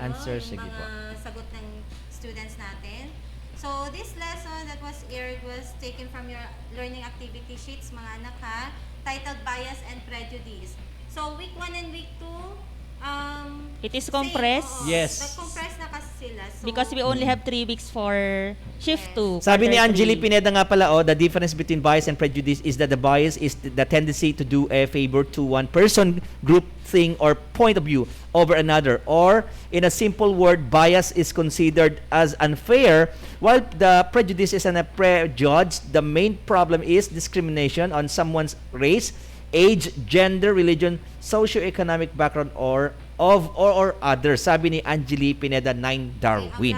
Answer, yung sige mga po. sagot ng students natin. So, this lesson that was aired was taken from your learning activity sheets, mga anak ha, titled Bias and Prejudice. So, week 1 and week 2, it is compressed. Yes. Nag-compress na kasi sila. So, Because we only have 3 weeks for shift 2. Sabi ni Angeli Pineda nga pala, the difference between bias and prejudice is that the bias is the tendency to do a favor to one person, group, thing, or point of view over another. Or, in a simple word, bias is considered as unfair, while the prejudice is an prejudge. The main problem is discrimination on someone's race, age, gender, religion, socioeconomic background, or other. Sabi ni Angeli Pineda 9 Darwin.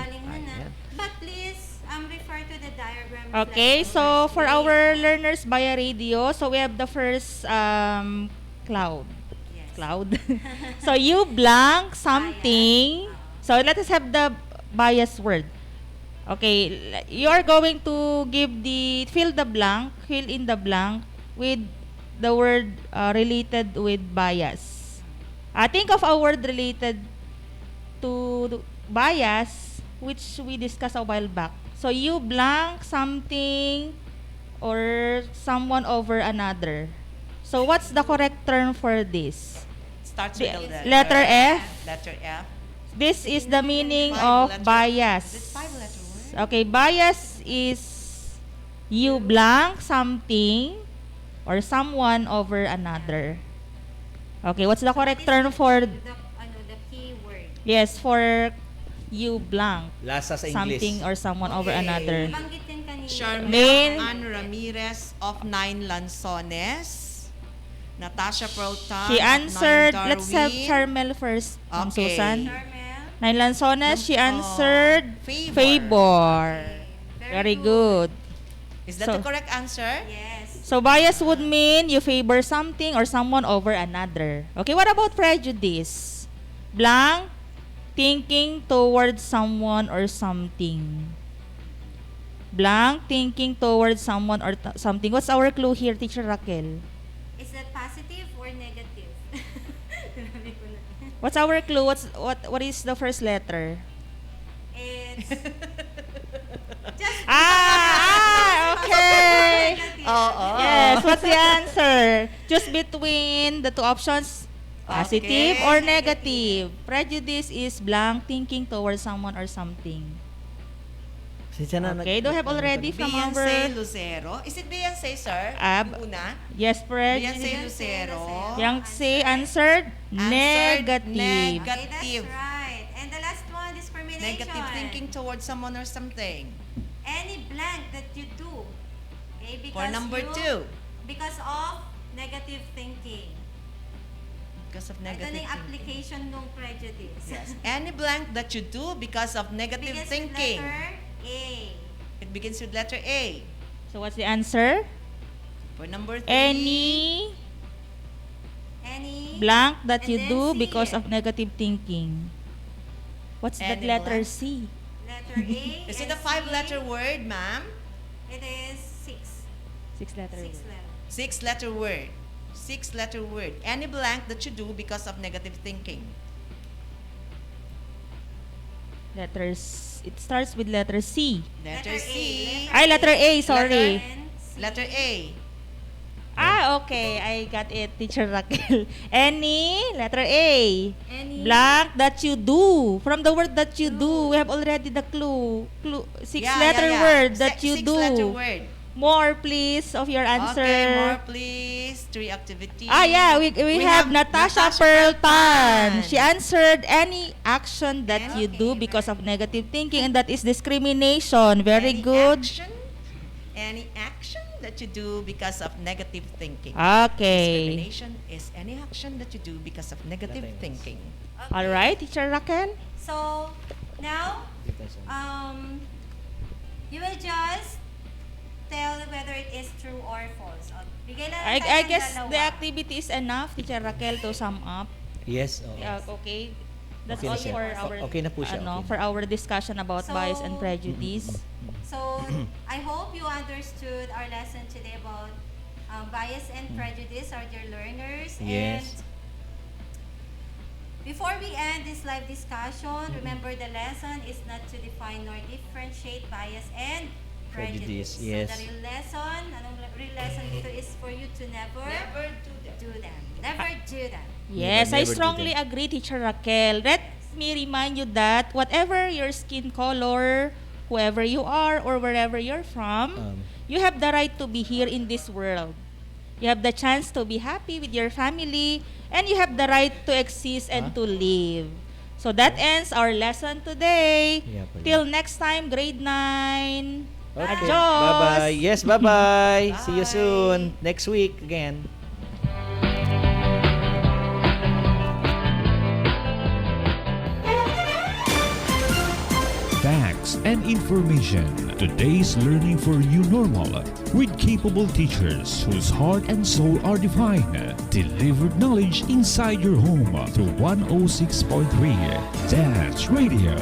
But please refer to the diagram. Okay, so for our learners via radio, so we have the first cloud. So you blank something. So let us have the bias word. Okay, you are going to fill in the blank with the word related with bias. Think of a word related to bias which we discussed a while back. So you blank something or someone over another. So what's the correct term for this? Starts with the letter F. Letter F. This is the meaning of bias. Okay, bias is you blank something or someone over another. Okay, what's the correct term for The key word. yes, for you blank Lasa sa English. something or someone over another. Nabanggit din kanina. Shermel Ann Ramirez of 9 Lanzones. Natasha Prota She of 9 answered, Darwin. let's have Charmel first, Okay. Susan. 9 Lanzones, she answered Favor. Very good. Is that the correct answer? Yes. So bias would mean you favor something or someone over another. Okay, what about prejudice? Blank, thinking towards someone or something. Blank, thinking towards someone or something. What's our clue here, Teacher Raquel? Is that positive or negative? What's our clue? What is the first letter? It's okay. Oh. Yes, what's the answer? Choose between the two options, positive or negative. Prejudice is blank, thinking towards someone or something. Okay, do you have already from our... Beyonce Lucero. Is it Beyonce, sir? Yung una? Yes, Beyonce prejudice. Lucero. Beyonce answered negative. Okay, that's right. And the last one, discrimination. Negative thinking towards someone or something. Any blank that you do. Okay, because For number 2. Because of negative thinking. Because of Ito negative na yung thinking. application ng prejudice. Yes. Any blank that you do because of negative Begins with thinking. letter A. It begins with letter A. So what's the answer? For number 3. Any blank that you do because of negative thinking. What's that Any letter blank? C? Letter A. Is it a 5-letter word, ma'am? It is 6. 6-letter. 6-letter word. 6-letter word. Any blank that you do because of negative thinking. Letters. It starts with letter C. Letter C. Letter A, sorry. Letter A. Okay. I got it, Teacher Raquel. Any, letter A. Any. Blank that you do. From the word that you do, we have already the clue. 6-letter word that you do. 6-letter word. More, please, of your answer. Okay, more please. 3 activities. We have Natasha Perltan. She answered any action that you do because of negative thinking, and that is discrimination. Very good. Any action that you do because of negative thinking. Okay. Discrimination is any action that you do because of negative thinking. All right, Teacher Raquel. So, now, you will just tell whether it is true or false. Bigay na lang tayo I ng guess dalawa. the activity is enough, Teacher Raquel, to sum up. Yes. Okay. That's Okay na all siya. for our Okay na po siya, okay. for our discussion about So, bias and prejudice. So, I hope you understood our lesson today about bias and prejudice, our dear learners. Yes. And before we end this live discussion, remember the lesson is not to define nor differentiate bias and prejudice. Yes. So, the real lesson, anong real lesson dito is for you to never do them. Never do them. Yes, I Never do strongly that. agree, Teacher Raquel. Let me remind you that whatever your skin color, whoever you are, or wherever you're from, you have the right to be here in this world. You have the chance to be happy with your family, and you have the right to exist and to live. So that ends our lesson today. Yeah, pala. Till next time, grade 9. Okay. Adios! Bye-bye. Yes, bye-bye. See you soon. Next week again. Facts and information. Today's learning for you normal with capable teachers whose heart and soul are divine. Delivered knowledge inside your home through 106.3 Dance Radio.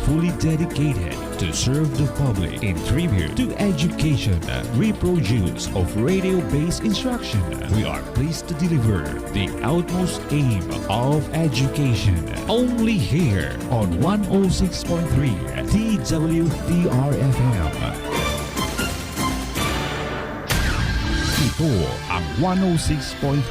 Fully dedicated to serve the public in tribute to education, reproduce of radio-based instruction. We are pleased to deliver the utmost aim of education. Only here on 106.3 TWDR-FM. Ito ang 106.3